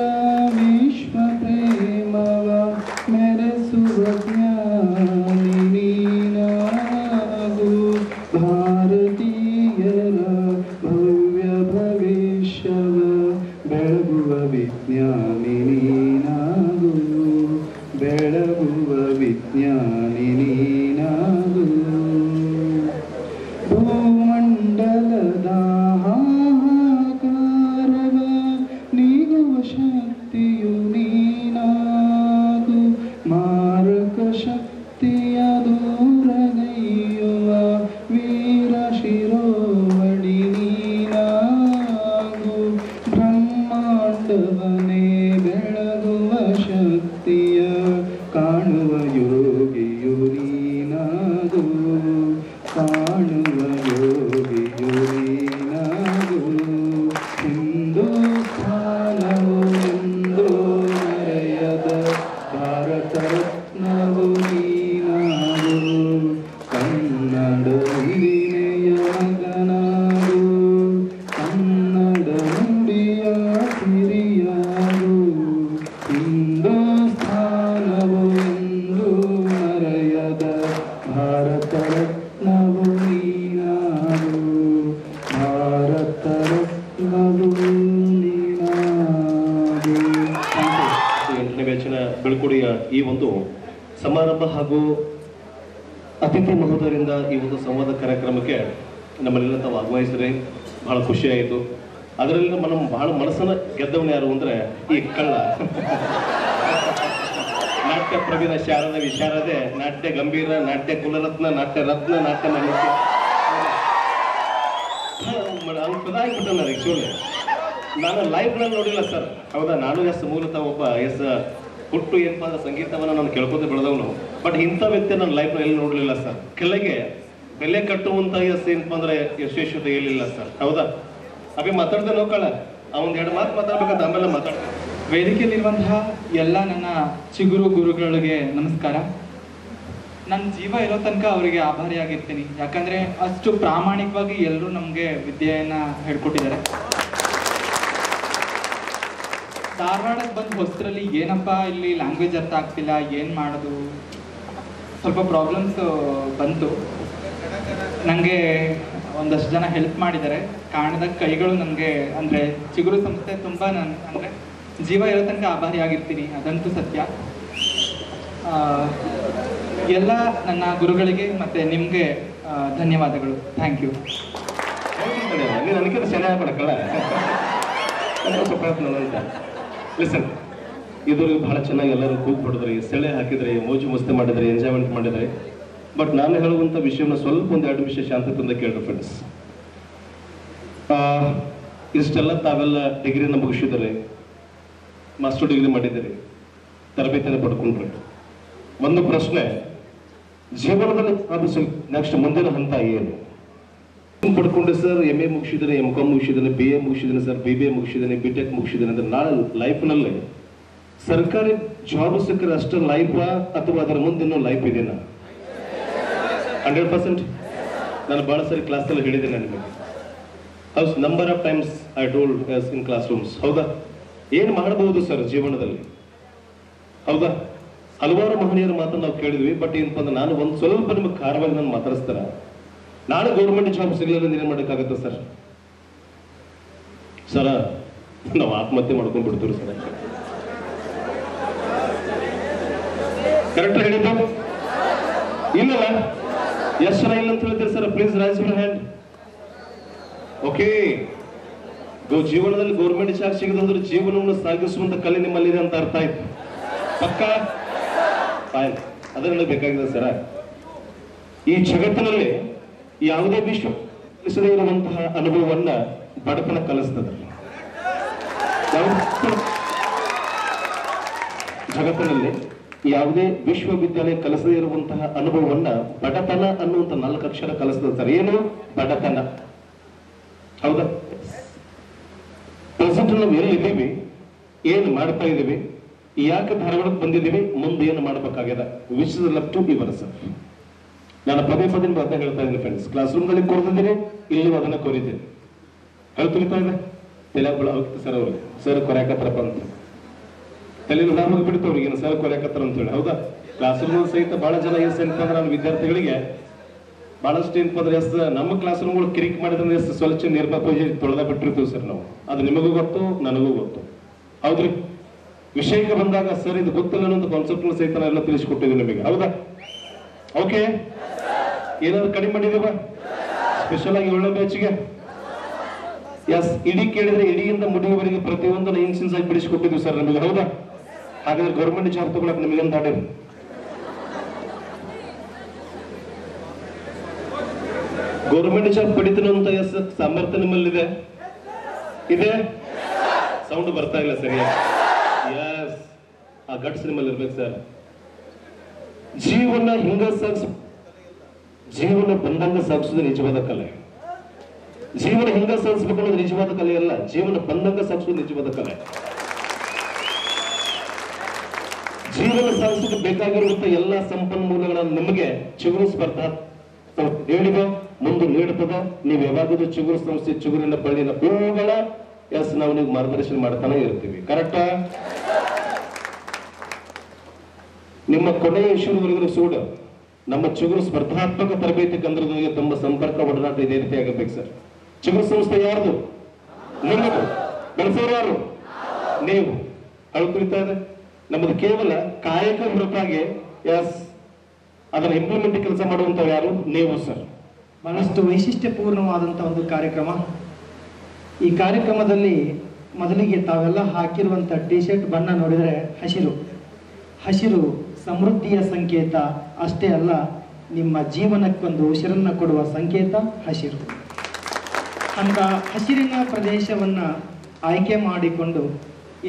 ವಿಶ್ವ ಪ್ರೇಮವ ಮೆರೆಸುವ ಜ್ಞಾನಿ ನೀನಾಗು, ಭಾರತೀಯರ ಭವ್ಯ ಭವಿಷ್ಯವ ಬೆಳಗುವ ವಿಜ್ಞಾನಿ ನೀನಾಗು, ಬೆಳಗುವ ವಿಜ್ಞಾನಿ ನೀನಾಗು. ಭೂಮಂಡಲದ ಹಾಹಾಕಾರವ ನೀಗುವ ಶಕ್ತಿಯು ನೀನಾಗು, ಮಾರಕ ಶಕ್ತಿಯ ದೂರಗೈಯುವ ವೀರ ಶಿರೋಮಣಿ ನೀನಾಗು, ಬ್ರಹ್ಮಾಂಡವನೇ ಬೆಳಗುವ ಶಕ್ತಿಯ ಕಾಣುವ ಯೋಗಿಯು ನೀನಾಗು, ಕಾಣುವ ಯೋಗಿಯು ನೀನಾಗು. ಹಿಂದೂಸ್ಥಾನವು ಎಂದು ಮರೆಯದ ಭಾರತ ರತ್ನವು ನೀನಾಗು, ಕನ್ನಡ ಹಿರಿಮೆಯ ಮಗನಾಗು, ಕನ್ನಡ ನುಡಿಯ ಹಿರಿಯಾಗು. ಹಿಂದೂಸ್ಥಾನವು ಎಂದು ಮರೆಯದ ಭಾರತ ರತ್ನವು ನೀನಾಗು, ಭಾರತ ರತ್ನವು ನೀನಾಗು. 8ನೇ ಬ್ಯಾಚಿನ ಬೀಳ್ಕೊಡುಗೆಯ ಈ ಒಂದು ಸಮಾರಂಭ ಹಾಗೂ ಅತಿಥಿ ಮಹೋದಯರಿಂದ ಈ ಒಂದು ಸಂವಾದ ಕಾರ್ಯಕ್ರಮಕ್ಕೆ ನಮ್ಮನ್ನೆಲ್ಲ ತಾವು ಆಗಮಿಸಿದ್ರೆ ಬಹಳ ಖುಷಿಯಾಯಿತು. ಅದರಲ್ಲಿ ನಮ್ಮ ಬಹಳ ಮನಸ್ಸನ್ನು ಗೆದ್ದವನು ಯಾರು ಅಂದ್ರೆ ಈ ಕಳ್ಳ, ನಾಟ್ಯ ಪ್ರವೀಣ ಶಾರದ ವಿಶಾರದೆ, ನಾಟ್ಯ ಗಂಭೀರ, ನಾಟ್ಯ ಕುಲರತ್ನ, ನಾಟ್ಯ ರತ್ನ, ನಾಟ್ಯ ಮನುಷ್ಯ ಪದಾಗಿಬಿಟ್ಟ ನಾನು. ಆ್ಯಕ್ಚುಲಿ ನಾನು ಲೈಫ್ನಲ್ಲಿ ನೋಡಿಲ್ಲ ಸರ್, ಹೌದಾ? ನಾನು ಮೂಲತಃ ಒಬ್ಬ ಹುಟ್ಟು ಏನಪ್ಪ ಅಂದ್ರೆ ಸಂಗೀತವನ್ನು ನಾನು ಕೇಳ್ಕೊತ ಬೆಳೆದವನು. ಬಟ್ ಇಂಥ ವ್ಯಕ್ತಿ ನನ್ನ ಲೈಫ್ನಲ್ಲಿ ಎಲ್ಲಿ ನೋಡಲಿಲ್ಲ ಸರ್. ಕೆಳಗೆ ಬೆಲೆ ಕಟ್ಟುವಂಥ ಏನಪ್ಪ ಅಂದ್ರೆ ಯಶಸ್ವಿತೆ ಏನಿಲ್ಲ ಸರ್, ಹೌದಾ? ಅಭಿ ಮಾತಾಡ್ದೆ ನೋಕಳ ಅವನ್ 2 ಮಾತು ಮಾತಾಡ್ಬೇಕಂತ ಆಮೇಲೆ ಮಾತಾಡ್ತಾರೆ. ವೇದಿಕೆಯಲ್ಲಿರುವಂತಹ ಎಲ್ಲ ನನ್ನ ಚಿಗುರು ಗುರುಗಳಿಗೆ ನಮಸ್ಕಾರ. ನನ್ನ ಜೀವ ಇರೋ ತನಕ ಅವರಿಗೆ ಆಭಾರಿಯಾಗಿರ್ತೀನಿ, ಯಾಕಂದ್ರೆ ಅಷ್ಟು ಪ್ರಾಮಾಣಿಕವಾಗಿ ಎಲ್ಲರೂ ನಮಗೆ ವಿದ್ಯೆಯನ್ನ ಹೇಳ್ಕೊಟ್ಟಿದ್ದಾರೆ. ಧಾರವಾಡಕ್ಕೆ ಬಂದು ಹೊಸರಲ್ಲಿ ಏನಪ್ಪ ಇಲ್ಲಿ ಲ್ಯಾಂಗ್ವೇಜ್ ಅರ್ಥ ಆಗ್ತಿಲ್ಲ, ಏನು ಮಾಡೋದು, ಸ್ವಲ್ಪ ಪ್ರಾಬ್ಲಮ್ಸ್ ಬಂತು. ನನಗೆ ಒಂದಷ್ಟು ಜನ ಹೆಲ್ಪ್ ಮಾಡಿದ್ದಾರೆ. ಕಾರಣದ ಕೈಗಳು ನನಗೆ ಅಂದರೆ ಚಿಗುರು ಸಂಸ್ಥೆ ತುಂಬ ಅಂದರೆ ಜೀವ ಇರೋ ತನಕ ಆಭಾರಿಯಾಗಿರ್ತೀನಿ, ಅದಂತೂ ಸತ್ಯ. ಎಲ್ಲ ನನ್ನ ಗುರುಗಳಿಗೆ ಮತ್ತು ನಿಮಗೆ ಧನ್ಯವಾದಗಳು. Thank you. ನೀನು ನನಗಿಂತ ಚೆನ್ನಾಗಿ ಪಡಕಲ್ಲ ಸ್ವಲ್ಪ ಅಂತ ಲಿಸನ್. ಇದ್ರಿಗೆ ಬಹಳ ಚೆನ್ನಾಗಿ ಎಲ್ಲರೂ ಕೂಗ್ ಹೊಡೆದ್ರಿ, ಸೆಳೆ ಹಾಕಿದ್ರಿ, ಮೋಜು ಮಸ್ತಿ ಮಾಡಿದ್ರಿ, ಎಂಜಾಯ್ಮೆಂಟ್ ಮಾಡಿದ್ರಿ. ಬಟ್ ನಾನು ಹೇಳುವಂಥ ವಿಷಯವನ್ನು ಸ್ವಲ್ಪ 1-2 ನಿಮಿಷ ಶಾಂತತೆಯಿಂದ ಕೇಳ್ರಿ ಫ್ರೆಂಡ್ಸ್. ಇಷ್ಟೆಲ್ಲ ತಾವೆಲ್ಲ ಡಿಗ್ರಿನ ಮುಗಿಸಿದ್ರಿ, ಮಾಸ್ಟರ್ ಡಿಗ್ರಿ ಮಾಡಿದ್ದೀರಿ, ತರಬೇತಿಯನ್ನು ಪಡ್ಕೊಂಡ್ರಿ. ಒಂದು ಪ್ರಶ್ನೆ, ಜೀವನದಲ್ಲಿ ನೆಕ್ಸ್ಟ್ ಮುಂದಿನ ಹಂತ ಏನು ಪಡ್ಕೊಂಡೆ ಸರ್? MA ಮುಗಿಸಿದ್ರೆ, MCom ಮುಗಿಸಿದ್ದೇನೆ, BA ಮುಗಿಸಿದ್ದೇನೆ ಸರ್, BBA ಮುಗಿಸಿದ್ದೇನೆ, BTech ಮುಗಿಸಿದ್ದೇನೆ ಅಂದ್ರೆ ನಾಳೆ ಲೈಫ್ನಲ್ಲಿ ಸರ್ಕಾರಿ ಜಾಬ್ ಸಿಕ್ಕರೆ ಅಷ್ಟೇ ಲೈಫಾ ಅಥವಾ ಅದರ ಮುಂದಿನ ಲೈಫ್ ಇದೆನಾ? 100%. ನಾನು ಬಹಳ ಸಾರಿ ಕ್ಲಾಸಲ್ಲಿ ಹೇಳಿದ್ದೇನೆ ನಿಮಗೆ. House number of times I told in class rooms. ಹೌದಾ? ಏನು ಮಾಡಬಹುದು ಸರ್ ಜೀವನದಲ್ಲಿ? ಹೌದಾ? ಹಲವಾರು ಮಹನೀಯರ ಮಾತನ್ನು ನಾವು ಕೇಳಿದ್ವಿ. ಬಟ್ ಏನಪ್ಪ ಅಂದ್ರೆ ನಾನು ಒಂದು ಸ್ವಲ್ಪ ನಿಮಗೆ ಖಾರವಾಗಿ ನಾನು ಮಾತಾಡಿಸ್ತಾರ, ನಾಳೆ ಗೌರ್ಮೆಂಟ್ ಜಾಬ್ ಸಿಗಲಿಲ್ಲ ಏನ್ ಮಾಡೋಕ್ಕಾಗತ್ತೆ ಸರ್? ಸರ ನಾವು ಆತ್ಮಹತ್ಯೆ ಮಾಡ್ಕೊಂಡ್ಬಿಡ್ತೀವಿ ಸರ್. ಕರೆಕ್ಟ್ ಹೇಳಿದ್ದು ಇಲ್ಲಲ್ಲ? ಎಷ್ಟು ಜನ ಇಲ್ಲ ಅಂತ ಹೇಳ್ತೀರಿ sir? Please raise your hand. Okay, ಜೀವನದಲ್ಲಿ ಗೌರ್ಮೆಂಟ್ ಜಾಬ್ ಸಿಗದಂದ್ರೆ ಜೀವನವನ್ನು ಸಾಗಿಸುವಂತ ಕಲೆ ನಿಮ್ಮಲ್ಲಿದೆ ಅಂತ ಅರ್ಥ ಆಯ್ತು. ಪಕ್ಕ ಫೈನ್, ಅದೇ ನನಗೆ ಬೇಕಾಗಿದೆ ಸರ. ಈ ಜಗತ್ತಿನಲ್ಲಿ ಯಾವುದೇ ವಿಶ್ವ ಕಲಿಸದೇ ಇರುವಂತಹ ಅನುಭವವನ್ನ ಬಡತನ ಕಲಿಸ್ತದೆ. ಜಗತ್ತಿನಲ್ಲಿ ಯಾವುದೇ ವಿಶ್ವವಿದ್ಯಾಲಯ ಕಲಿಸದೇ ಇರುವಂತಹ ಅನುಭವವನ್ನ ಬಡತನ ಅನ್ನುವಂತ 4 ಅಕ್ಷರ ಕಲಿಸ್ತದೆ ಸರ್. ಏನು? ಬಡತನ. ಹೌದಾ? ಪ್ರೆಸೆಂಟ್ ನಾವು ಎಲ್ಲಿದ್ದೀವಿ, ಏನು ಮಾಡ್ತಾ ಇದ್ದೀವಿ, ಯಾಕೆ ಧಾರವಾಡಕ್ಕೆ ಬಂದಿದ್ದೀವಿ, ಮುಂದೆ ಏನು ಮಾಡಬೇಕಾಗ್ಯದ, which is love to yourself. ನಾನು ಪದೇ ಅದನ್ನ ಹೇಳ್ತಾ ಇದ್ದೀನಿ ಫ್ರೆಂಡ್ಸ್. ಕ್ಲಾಸ್ ರೂಮ್ಗಳಲ್ಲಿ ಕೊಡ್ತಿದ್ದೀನಿ, ಇಲ್ಲಿ ಅದನ್ನ ಕೊರಿದ್ದೀನಿ. ಹೇಳ್ತಾ ಇದೆ ತಲೆ ಹೋಗ್ತದೆ ಸರ್. ಅವ್ರಿಗೆ ಸರ್ ಕೊರ್ಯಾಕತ್ರಪ್ಪ ಅಂತ ತಲೆ ಹೋಗ್ಬಿಡ್ತು ಅವ್ರಿಗೆ, ಸರ್ ಕೊರ್ಯಾಕತ್ರ ಅಂತ ಹೇಳಿ. ಹೌದಾ? ಕ್ಲಾಸ್ ರೂಮ್ ಸಹಿತ ಬಹಳ ಜನ ಏನಪ್ಪ ಅಂದ್ರೆ ನಾನು ವಿದ್ಯಾರ್ಥಿಗಳಿಗೆ ಬಹಳಷ್ಟು ಏನಪ್ಪ ಅಂದ್ರೆ ನಮ್ಮ ಕ್ಲಾಸ್ ರೂಮ್ಗಳು ಕಿರಿಕ್ ಮಾಡಿದ್ರೆ ಸ್ವಚ್ಛ ನಿರ್ಮಾಪಿ ತೊಳೆದ ಬಿಟ್ಟಿರ್ತೀವಿ ಸರ್ ನಾವು. ಅದು ನಿಮಗೂ ಗೊತ್ತು, ನನಗೂ ಗೊತ್ತು. ಹೌದ್ರಿ? ವಿಷಯಕ್ಕೆ ಬಂದಾಗ ಸರ್ ಇದು ಗೊತ್ತಿಲ್ಲ ಅನ್ನೋ ಕಾನ್ಸೆಪ್ಟ್ ಸಹಿತ ಎಲ್ಲ ತಿಳಿಸ್ಕೊಟ್ಟಿದ್ದೀವಿ ನಿಮಗೆ. ಹೌದಾ? ಓಕೆ, ಏನಾದ್ರು ಕಡಿಮೆ ಮಾಡಿದೀವ? ಸ್ಪೆಷಲ್ ಆಗಿ 7ನೇ ಬ್ಯಾಚ್ಗೆ ಎಸ್, ಇಡೀ ಕೇಳಿದ್ರೆ ಇಡಿಯಿಂದ ಮುಡಿಯವರೆಗೆ ಪ್ರತಿಯೊಂದು ಇನ್ಸೆನ್ಸ್ ಆಗಿ ಬಿಡಿಸ್ಕೊಟ್ಟಿದ್ವಿ ಸರ್ ನಮಗೆ. ಹೌದಾ? ಹಾಗಾದ್ರೆ ಗೌರ್ಮೆಂಟ್ ಜಾಬ್ ತಗೊಳಕ್ ನಿಮಗೇನು ದಾಡಿರಿ? ಗೌರ್ಮೆಂಟ್ ಜಾಬ್ ಪಡಿತೀನಿ ಅಂತ ಎಸ್ ಸಾಮರ್ಥ್ಯ ನಿಮ್ಮಲ್ಲಿದೆ? ಇದೆ? ಸೌಂಡ್ ಬರ್ತಾ ಇಲ್ಲ ಸರಿಯಾಗಿ. ಎಸ್, ಆ ಗಟ್ಸ್ ನಿಮ್ಮಲ್ಲಿ ಇರ್ಬೇಕು ಸರ್. ಜೀವನ ಜೀವನ ಬಂದಂಗ ಸಾಗಿಸೋದು ನಿಜವಾದ ಕಲೆ. ಜೀವನ ಹಿಂಗ ಸಾಗಿಸ್ಬೇಕು ಅನ್ನೋದು ನಿಜವಾದ ಕಲೆ ಅಲ್ಲ, ಜೀವನ ಬಂದಂಗ ಸಾಗಿಸೋದು ನಿಜವಾದ ಕಲೆ. ಜೀವನ ಸಾಗಿಸೋಕೆ ಬೇಕಾಗಿರುವಂತ ಎಲ್ಲಾ ಸಂಪನ್ಮೂಲಗಳನ್ನು ನಿಮಗೆ ಚಿಗುರು ಸ್ಪರ್ಧಾ ಹೇಳಿದೆ, ಮುಂದೆ ನೀಡುತ್ತದೆ. ನೀವು ಯಾವಾಗಲೂ ಚಿಗುರು ಸಂಸ್ಥೆ, ಚಿಗುರಿನ ಬಳ್ಳಿನ ಹೂವುಗಳ ಎಸ್ ನಾವು ನೀವು ಮಾರ್ಗದರ್ಶನ ಮಾಡ್ತಾನೆ ಇರ್ತೀವಿ. ಕರೆಕ್ಟಾ? ನಿಮ್ಮ ಕೊನೆಯ ಇಶ್ಯೂವರೆಗೂ ಸೂಡ ನಮ್ಮ ಚಿಗುರು ಸ್ಪರ್ಧಾತ್ಮಕ ತರಬೇತಿ ಕೇಂದ್ರದೊಂದಿಗೆ ತುಂಬ ಸಂಪರ್ಕ ಒಡನಾಟ ಇದೇ ರೀತಿ ಆಗಬೇಕು ಸರ್. ಚಿಗುರು ಸಂಸ್ಥೆ ಯಾರ್ದು? ನಿಮ್ಮದು. ಬೆಳೆಸೋರು ಯಾರು? ನೀವು. ಅಳ್ಕೊಳ್ತಾ ಇದೆ. ನಮ್ಮದು ಕೇವಲ ಕಾಯಕ ಹೊರತಾಗಿ ಎಸ್ ಅದನ್ನ ಇಂಪ್ಲಿಮೆಂಟ್ ಕೆಲಸ ಮಾಡುವಂತ ಯಾರು? ನೀವು ಸರ್. ಬಹಳಷ್ಟು ವೈಶಿಷ್ಟ್ಯಪೂರ್ಣವಾದಂತಹ ಒಂದು ಕಾರ್ಯಕ್ರಮ. ಈ ಕಾರ್ಯಕ್ರಮದಲ್ಲಿ ಮೊದಲಿಗೆ ತಾವೆಲ್ಲ ಹಾಕಿರುವಂತ ಟಿ ಶರ್ಟ್ ಬಣ್ಣ ನೋಡಿದರೆ ಹಸಿರು. ಹಸಿರು ಸಮೃದ್ಧಿಯ ಸಂಕೇತ ಅಷ್ಟೇ ಅಲ್ಲ, ನಿಮ್ಮ ಜೀವನಕ್ಕೊಂದು ಉಸಿರನ್ನು ಕೊಡುವ ಸಂಕೇತ ಹಸಿರು. ಅಂತ ಹಸಿರಿನ ಪ್ರದೇಶವನ್ನು ಆಯ್ಕೆ ಮಾಡಿಕೊಂಡು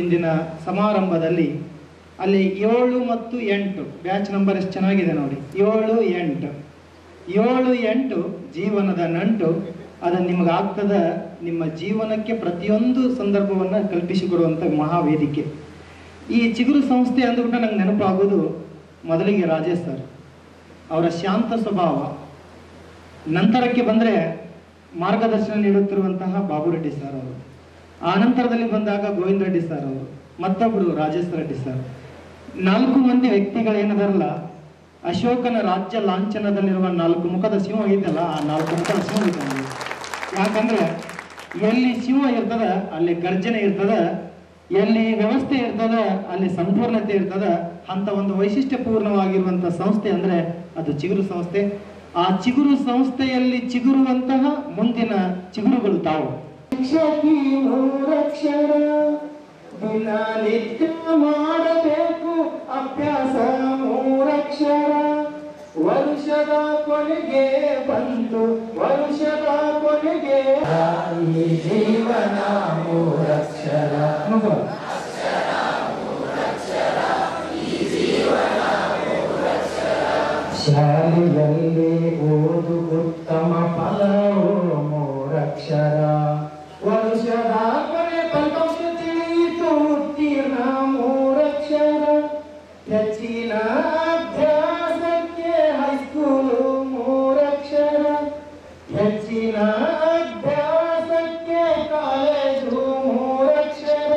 ಇಂದಿನ ಸಮಾರಂಭದಲ್ಲಿ ಅಲ್ಲಿ 7 ಮತ್ತು 8 ಬ್ಯಾಚ್ ನಂಬರ್ ಎಷ್ಟು ಚೆನ್ನಾಗಿದೆ ನೋಡಿ. 7, 8 ಜೀವನದ ನಂಟು. ಅದು ನಿಮಗಾಗ್ತದ. ನಿಮ್ಮ ಜೀವನಕ್ಕೆ ಪ್ರತಿಯೊಂದು ಸಂದರ್ಭವನ್ನು ಕಲ್ಪಿಸಿಕೊಡುವಂಥ ಮಹಾವೇದಿಕೆ ಈ ಚಿಗುರು ಸಂಸ್ಥೆ ಅಂದ್ಬಿಟ್ಟು ನಂಗೆ ನೆನಪಾಗೋದು ಮೊದಲಿಗೆ ರಾಜೇಶ್ ಸರ್ ಅವರ ಶಾಂತ ಸ್ವಭಾವ. ನಂತರಕ್ಕೆ ಬಂದರೆ ಮಾರ್ಗದರ್ಶನ ನೀಡುತ್ತಿರುವಂತಹ ಬಾಬು ರೆಡ್ಡಿ ಸರ್ ಅವರು. ಆ ನಂತರದಲ್ಲಿ ಬಂದಾಗ ಗೋವಿಂದ ರೆಡ್ಡಿ ಸರ್ ಅವರು, ಮತ್ತೊಬ್ಬರು ರಾಜೇಶ್ ರೆಡ್ಡಿ ಸರ್. 4 ಮಂದಿ ವ್ಯಕ್ತಿಗಳೇನದಾರಲ್ಲ, ಅಶೋಕನ ರಾಜ್ಯ ಲಾಂಛನದಲ್ಲಿರುವ 4 ಮುಖದ ಸಿಂಹ ಇದೆಯಲ್ಲ, ಆ 4 ಮುಖದ ಸಿಂಹ ಇದೆ. ಯಾಕಂದ್ರೆ ಎಲ್ಲಿ ಸಿಂಹ ಇರ್ತದ ಅಲ್ಲಿ ಗರ್ಜನೆ ಇರ್ತದ, ಎಲ್ಲಿ ವ್ಯವಸ್ಥೆ ಇರ್ತದ ಅಲ್ಲಿ ಸಂಪೂರ್ಣತೆ ಇರ್ತದ. ಅಂತ ಒಂದು ವೈಶಿಷ್ಟ್ಯಪೂರ್ಣವಾಗಿರುವಂಥ ಸಂಸ್ಥೆ ಅಂದ್ರೆ ಅದು ಚಿಗುರು ಸಂಸ್ಥೆ. ಆ ಚಿಗುರು ಸಂಸ್ಥೆಯಲ್ಲಿ ಚಿಗುರುವಂತಹ ಮುಂದಿನ ಚಿಗುರುಗಳು ತಾವು. ದಿನನಿತ್ಯ ಮಾಡಬೇಕು ಅಭ್ಯಾಸ 3 ಅಕ್ಷರ. ವರ್ಷದ ಕೊನೆಗೆ ಬಂತು, ವರ್ಷದ ಕೊನೆಗೆ ಜೀವನ 3 ಅಕ್ಷರ. ಶಾಲೆಯಲ್ಲಿ ಓದು ಉತ್ತಮ ಫಲವು ಮೂರಕ್ಷರ. ವರ್ಷದ ಕೊನೆ ಫಲಿತಾಂಶ ತಿಳಿಯಿತು ಉತ್ತೀರ್ಣ ಮೂರಕ್ಷರ. ಹೆಚ್ಚಿನ ಅಭ್ಯಾಸಕ್ಕೆ ಹೈಸ್ಕೂಲು ಮೂರಕ್ಷರ. ಹೆಚ್ಚಿನ ಅಭ್ಯಾಸಕ್ಕೆ ಕಾಲೇಜು ಮೂರಕ್ಷರ.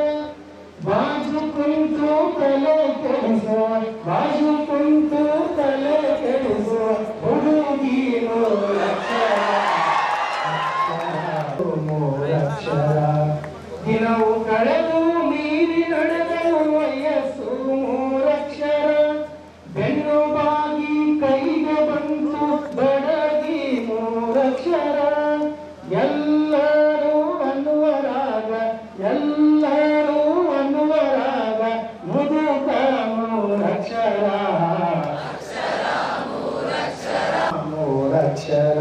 ಬಾಜು ಕುಂತು ತಲೆ ಕೆಡಿಸೋ, ಬಾಜು ಕುಂತು ತಲೆ ಕೆಡಿಸೋ ಹುಡುಗಿ ಮೂರಕ್ಷರ. ಮೂರಕ್ಷರ. ದಿನವು ಕಳೆದು ಮೀರಿ ನಡೆದವು ವಯಸ್ಸು ಮೂರಕ್ಷರ. ಬೆನ್ನು ಬಾಗಿ ಕೈಗೆ ಬಂತು ಬಡಗಿ ಮೂರಕ್ಷರ. ಎಲ್ಲರೂ ಅನ್ನುವರಾಗ, ಎಲ್ಲರೂ ಅನ್ನುವರಾಗ ಮುದುಕ ಮೂರಕ್ಷರ. ಮೂರಕ್ಷರ.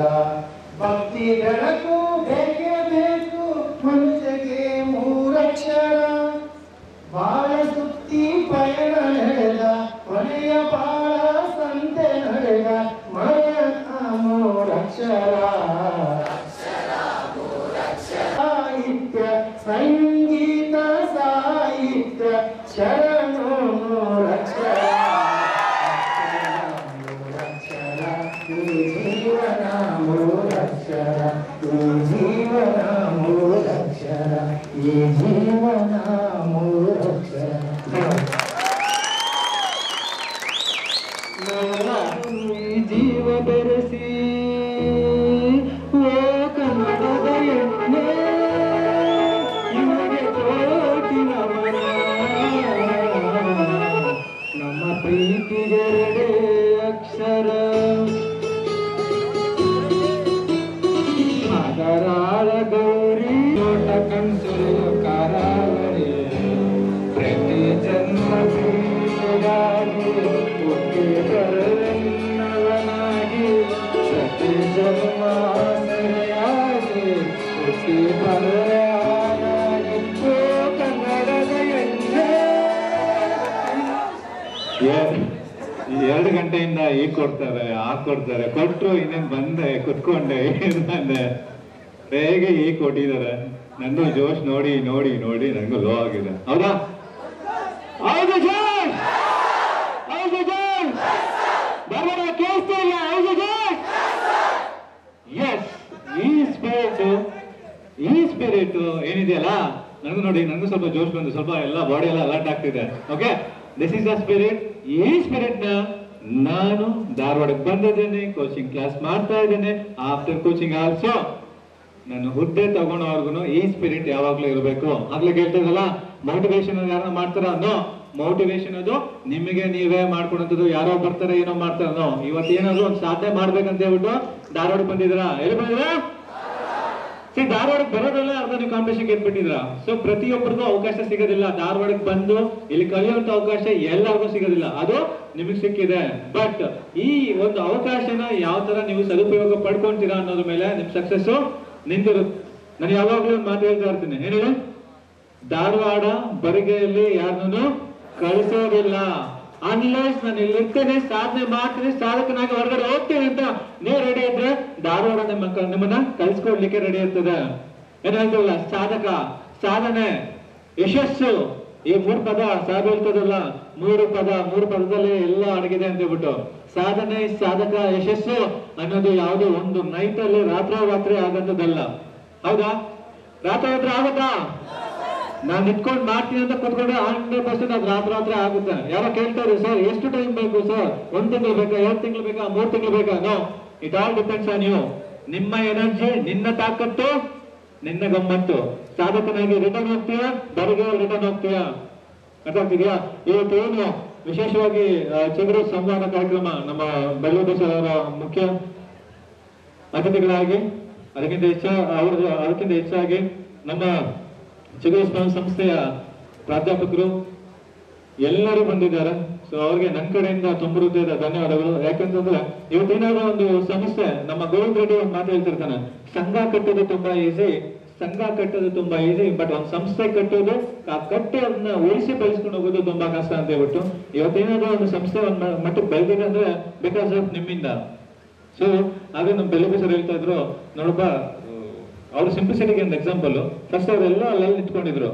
ಭಕ್ತಿ ಬೆಳಕು ಬೇಕೇ ಬೇಕು ಮನುಷ್ಯಗೆ ಮೂರಕ್ಷರ. ಬಾಳ ಸುತ್ತಿ ಪಯಣ ನಡೆದ ಕೊನೆಯ ಬಾಳ ಸಂತೆ ನಡೆದ ಮರಣ ಮೂರಕ್ಷರ. ಸಾಹಿತ್ಯ ಸಂಗೀತ ಸಾಹಿತ್ಯ ಶರಣು ಮೂರಕ್ಷರ. ಮೂರಕ್ಷರ. ಈ ಜೀವನ ಮೂರಕ್ಷರ. ಈ ಜೀವನ ಮೂರಕ್ಷರ. ಈ ಜೀವನ ಮೂರಕ್ಷರ. ಜೀವ ಬೆರೆಸಿ ಓ ಕನ್ನಡದ ಎಣ್ಣೆ ನಿಮಗೆ ಕೋಟಿ ನಮನ. ನಮ್ಮ ಪ್ರೀತಿಗೆರಡೇ ಅಕ್ಷರ. ಅದರಾಳ ಗೌರಿ ದೊಡ್ಡ ಕನ್ಸುಳಿಯೋ ಕರಾವಳಿ. ಪ್ರತಿ ಜನ್ಮ ಪ್ರೀತಿಗಾಗಿ ಹುಟ್ಟಿ ಬರಲೆನ್ನವನಾಗಿ. ಪ್ರತಿ ಜನ್ಮ ಸರಿಯಾಗಿ ಹುಟ್ಟಿ ಬರಲಾಗಿ ಓ ಕನ್ನಡದ ಎಣ್ಣೆ. 2 ಗಂಟೆಯಿಂದ ಈಗ ಕೊಡ್ತಾರೆ, ಕೊಡ್ತಾರೆ, ಕೊಟ್ಟರು ಇನ್ನೇನು ಬಂದೆ ಕುತ್ಕೊಂಡೆ ಬಂದೆ ಹೇಗೆ ಈಗ ಕೊಟ್ಟಿದ್ದಾರೆ. ನಂದು ಜೋಶ್ ನೋಡಿ ನೋಡಿ ನೋಡಿ ನನಗೂ ಲೋ ಆಗಿದೆ. ಹೌದಾ? ಹೌದು ಜೋಶ್, ಹೌದು ಜೋಶ್, ಬರೋಣ ಕೇಳಿಸ್ತಾ ಇಲ್ಲ. ಹೌದು ಜೋಶ್. ಎಸ್, ಈ ಸ್ಪಿರಿಟ್ ಏನಿದೆಯಲ್ಲ ನನಗೂ ನೋಡಿ, ನನಗೂ ಸ್ವಲ್ಪ ಜೋಶ್ ಬಂದು ಸ್ವಲ್ಪ ಎಲ್ಲ ಬಾಡಿ ಎಲ್ಲ ಅಲರ್ಟ್ ಆಗ್ತಿದೆ. Okay, this is the spirit. ಈ ಸ್ಪಿರಿಟ್ ನ ನಾನು ಧಾರವಾಡಕ್ಕೆ ಬಂದಿದ್ದೇನೆ, ಕೋಚಿಂಗ್ ಕ್ಲಾಸ್ ಮಾಡ್ತಾ ಇದ್ದೇನೆ. ಆಫ್ಟರ್ ಕೋಚಿಂಗ್ ಆಲ್ಸೋ ನಾನು ಹುದ್ದೆ ತಗೊಂಡವ್ರಿಗೂ ಈ ಸ್ಪಿರಿಟ್ ಯಾವಾಗ್ಲೂ ಇರಬೇಕು. ಆಗ್ಲೇ ಕೇಳ್ತಿರಲ್ಲ ಮೋಟಿವೇಶನ್ ಯಾರನ್ನ ಮಾಡ್ತಾರ? ನೋ, ಮೋಟಿವೇಶನ್ ಅದು ನಿಮಗೆ ನೀವೇ ಮಾಡ್ಕೊಳಂತದ್ದು. ಯಾರೋ ಬರ್ತಾರೆ ಏನೋ ಮಾಡ್ತಾರೆ. ನೋ, ಇವತ್ತು ಏನಾದ್ರು ಒಂದು ಸಾಧನೆ ಮಾಡ್ಬೇಕಂತ ಹೇಳ್ಬಿಟ್ಟು ಧಾರವಾಡಕ್ಕೆ ಬಂದಿದ್ದೀರಾ. ಎಲ್ಲಿ ಬಂದಿದ್ದೀರಾ? ಧಾರವಾಡಕ್ಕೆ ಬರೋದಲ್ಲ ಅರ್ಧ ನೀವು ಕಾಂಪಿಟೇಷನ್ ಗೆದ್ಬಿಟ್ಟಿದ್ರ. ಸೊ ಪ್ರತಿಯೊಬ್ಬರಿಗೂ ಅವಕಾಶ ಸಿಗೋದಿಲ್ಲ. ಧಾರವಾಡಕ್ಕೆ ಬಂದು ಇಲ್ಲಿ ಕಲಿಯುವಂತ ಅವಕಾಶ ಎಲ್ಲರಿಗೂ ಸಿಗೋದಿಲ್ಲ, ಅದು ನಿಮಗೆ ಸಿಕ್ಕಿದೆ. ಬಟ್ ಈ ಒಂದು ಅವಕಾಶನ ಯಾವ ತರ ನೀವು ಸದುಪಯೋಗ ಪಡ್ಕೊಂತೀರಾ ಅನ್ನೋದ್ರ ಮೇಲೆ ನಿಮ್ ಸಕ್ಸಸ್ ನಿಂತಿರುತ್ತೆ. ನಾನು ಯಾವಾಗ್ಲೂ ಒಂದು ಮಾತು ಹೇಳ್ತಾ ಇರ್ತೀನಿ, ಏನು ಹೇಳಿ? ಧಾರವಾಡ ಬರಿಗೆಯಲ್ಲಿ ಯಾರನ್ನು ಕಳಿಸೋದಿಲ್ಲ. ಅನ್ಲೆಸ್ ನಾನು ಇಲ್ಲಿರ್ತೇನೆ, ಸಾಧನೆ ಮಾಡ್ತೀನಿ, ಸಾಧಕನಾಗಿ ಹೊರಗಡೆ ಹೋಗ್ತೀನಿ ಅಂತ ನೀವು ರೆಡಿ ಇದ್ರೆ ಧಾರವಾಡ ನಿಮ್ಮನ್ನ ಕಳ್ಸ್ಕೊಡ್ಲಿಕ್ಕೆ ರೆಡಿ ಇರ್ತದೆ. ಏನ್ ಹೇಳ್ತಿರಲ್ಲ, ಸಾಧಕ, ಸಾಧನೆ, ಯಶಸ್ಸು, ಈ 3 ಪದ ಸಾಧು ಹೇಳ್ತದಲ್ಲ, 3 ಪದದಲ್ಲಿ ಎಲ್ಲ ಅಡಗಿದೆ ಅಂತ ಹೇಳ್ಬಿಟ್ಟು. ಸಾಧನೆ, ಸಾಧಕ, ಯಶಸ್ಸು ಅನ್ನೋದು ಯಾವುದೋ ಒಂದು ನೈಟ್ ಅಲ್ಲಿ ರಾತ್ರಿ ಆಗಂತದಲ್ಲ. ಹೌದಾ? ರಾತ್ರಿ ಆಗುತ್ತಾ? ನಾನು ನಿಂತ್ಕೊಂಡು ಮಾಡ್ತೀನಿ ಅಂತ ಕೂತ್ಕೊಂಡ್ರೆ 100% ಅದು ರಾತ್ರಿ ಆಗುತ್ತೆ. ಯಾರೋ ಕೇಳ್ತಾರೆ, ಸರ್ ಎಷ್ಟು ಟೈಮ್ ಬೇಕು ಸರ್? 1 ತಿಂಗಳು ಬೇಕಾ, 2 ತಿಂಗಳು ಬೇಕಾ, 3 ತಿಂಗಳು ಬೇಕಾ? No, it all depends on you. ನಿಮ್ಮ ಎನರ್ಜಿ, ನಿನ್ನ ತಾಕತ್ತು, ನಿನ್ನ ಗಮ್ಮತ್ತು. ಸಾಧಕನಾಗಿ ರಿಟರ್ನ್ ಹೋಗ್ತೀಯಾ, ಬರಿಗೆ ರಿಟರ್ನ್ ಹೋಗ್ತೀಯಾ? ಅರ್ಥ ಆಗ್ತಿದ್ಯಾ? ಇವತ್ತು ಏನು ವಿಶೇಷವಾಗಿ ಚಿಗುರು ಸಂವಾದ ಕಾರ್ಯಕ್ರಮ ನಮ್ಮ ಬೆಳ್ಳೂರು ಸರ್ ಅವರ ಮುಖ್ಯ ಅತಿಥಿಗಳಾಗಿ, ಅದಕ್ಕಿಂತ ಹೆಚ್ಚಾಗಿ ನಮ್ಮ ಚಿಗುರು ಸಂಸ್ಥೆಯ ಪ್ರಾಧ್ಯಾಪಕರು ಎಲ್ಲರೂ ಬಂದಿದ್ದಾರೆ. ಸೊ ಅವ್ರಿಗೆ ನನ್ನ ಕಡೆಯಿಂದ ತುಂಬ ಹೃದಯದ ಧನ್ಯವಾದಗಳು. ಯಾಕಂತಂದ್ರೆ ಇವತ್ತೇನಾದ್ರೂ ಒಂದು ಸಮಸ್ಯೆ, ನಮ್ಮ ಗೋವಿಂದ ರೆಡ್ಡಿ ಒಂದು ಮಾತು ಹೇಳ್ತಿರ್ತಾನೆ, ಸಂಘ ಕಟ್ಟೋದು ತುಂಬಾ ಈಸಿ, ಸಂಘ ಕಟ್ಟೋದು ತುಂಬಾ ಈಸಿ, ಬಟ್ ಒಂದು ಸಂಸ್ಥೆ ಕಟ್ಟೋದು ಕಟ್ಟಿ ಅದನ್ನ ಉಳಿಸಿ ಬೆಳೆಸ್ಕೊಂಡು ಹೋಗೋದು ತುಂಬಾ ಕಷ್ಟ ಅಂತ ಹೇಳ್ಬಿಟ್ಟು ಇವತ್ತೇನಾದ್ರೂ ಒಂದು ಸಂಸ್ಥೆ ಒಂದು ಮಟ್ಟಕ್ಕೆ ಬೆಳೆದಿದೆ ಅಂದ್ರೆ ಬಿಕಾಸ್ ಆಫ್ ನಿಮ್ಮಿಂದ. ಸೊ ಅದೇ ನಮ್ಮ ಬೆಲ್ಲುಬಿ ಸರ್ ಹೇಳ್ತಾ ಇದ್ರು ನೋಡಪ್ಪ, ಅವ್ರ ಸಿಂಪ್ಲಿಸಿಟಿಗೆ ಒಂದು ಎಕ್ಸಾಂಪಲ್, ಫಸ್ಟ್ ಅವರೆಲ್ಲ ಅಲ್ಲಿ ನಿಂತ್ಕೊಂಡಿದ್ರು.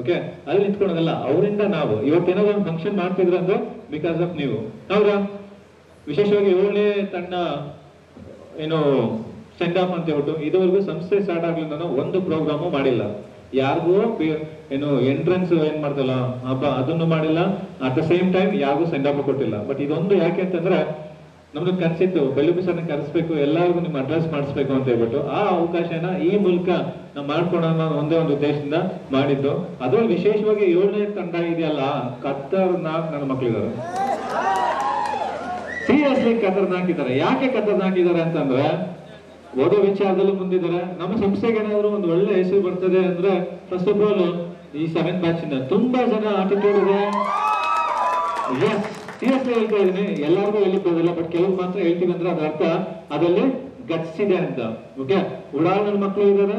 ಓಕೆ, ಅಲ್ಲಿ ನಿಂತ್ಕೊಳ್ಳೋದಲ್ಲ, ಅವರಿಂದ ನಾವು ಇವತ್ತೇನಾದ್ರು ಒಂದು ಫಂಕ್ಷನ್ ಮಾಡ್ತಿದ್ರು ಅಂದ್ರೆ ಬಿಕಾಸ್ ಆಫ್ ನೀವು. ಅವ್ರ ವಿಶೇಷವಾಗಿ 7ನೇ ತಂಡ ಏನು ಸೆಂಡ್ ಆಫ್ ಅಂತ ಹೇಳ್ಬಿಟ್ಟು ಇದುವರೆಗೂ ಸಂಸ್ಥೆ ಸ್ಟಾರ್ಟ್ ಆಗ್ಲಿಲ್ಲ ಒಂದು ಪ್ರೋಗ್ರಾಮು ಮಾಡಿಲ್ಲ. ಯಾರಿಗೂ ಏನು ಎಂಟ್ರೆನ್ಸ್ ಏನ್ ಮಾಡ್ತಲ್ಲ ಹಬ್ಬ ಅದನ್ನು ಮಾಡಿಲ್ಲ, ಅಟ್ ದ ಸೇಮ್ ಟೈಮ್ ಯಾರಿಗೂ ಸೆಂಡ್ ಆಫ್ ಕೊಟ್ಟಿಲ್ಲ. ಬಟ್ ಇದೊಂದು ಯಾಕೆ ಅಂತಂದ್ರೆ ನಮ್ದು ಕನ್ಸಿತ್ತು, ಬೆಲ್ಲುಬಿ ಸರ್ನ ಕರೆಸ್ಬೇಕು, ಎಲ್ಲರಿಗೂ ನಿಮ್ ಅಡ್ರೆಸ್ ಮಾಡಿಸ್ಬೇಕು ಅಂತ ಹೇಳ್ಬಿಟ್ಟು ಆ ಅವಕಾಶನ ಈ ಮೂಲಕ ನಾವು ಮಾಡ್ಕೊಳೋಣ ಒಂದೇ ಒಂದು ಉದ್ದೇಶದಿಂದ ಮಾಡಿದ್ದು. ಅದ್ರಲ್ಲಿ ವಿಶೇಷವಾಗಿ 7ನೇ ತಂಡ ಇದೆಯಲ್ಲ, ಖತರ್ನಾಕ್ ನನ್ನ ಮಕ್ಳಿದ್ದಾರೆ. ಸೀರಿಯಸ್ಲಿ ಖತರ್ನಾಕ್ ಇದ್ದಾರೆ. ಯಾಕೆ ಖತರ್ನಾಕ್ ಇದ್ದಾರೆ ಅಂತಂದ್ರೆ ಓದೋ ವಿಚಾರದಲ್ಲೂ ಮುಂದಿದ್ದಾರೆ. ನಮ್ಮ ಸಂಸ್ಥೆಗೆ ಏನಾದ್ರು ಒಂದು ಒಳ್ಳೆ ಹೆಸರು ಬರ್ತದೆ ಅಂದ್ರೆ ಫಸ್ಟ್ ಆಫ್ ಆಲ್ ಈ 7th ಬ್ಯಾಚ್ ಇಂದ ತುಂಬಾ ಜನ ಆಟಿಟ್ಯೂಡ್ ಇದೆ. ಎಸ್, ಸೀರಿಯಸ್ಲಿ ಹೇಳ್ತಾ ಇದೀನಿ, ಎಲ್ಲರಿಗೂ ಹೇಳಿದ್ದಲ್ಲ, ಬಟ್ ಕೆಲವು ಮಾತ್ರ ಹೇಳ್ತೀವಿ ಅಂದ್ರೆ ಅದ್ರ ಅರ್ಥ ಅದರಲ್ಲಿ ಗಟ್ಸ್ ಇದೆ ಅಂತ. ಓಕೆ, ಉಡಾಳ ಮಕ್ಕಳು ಇದ್ದಾರೆ,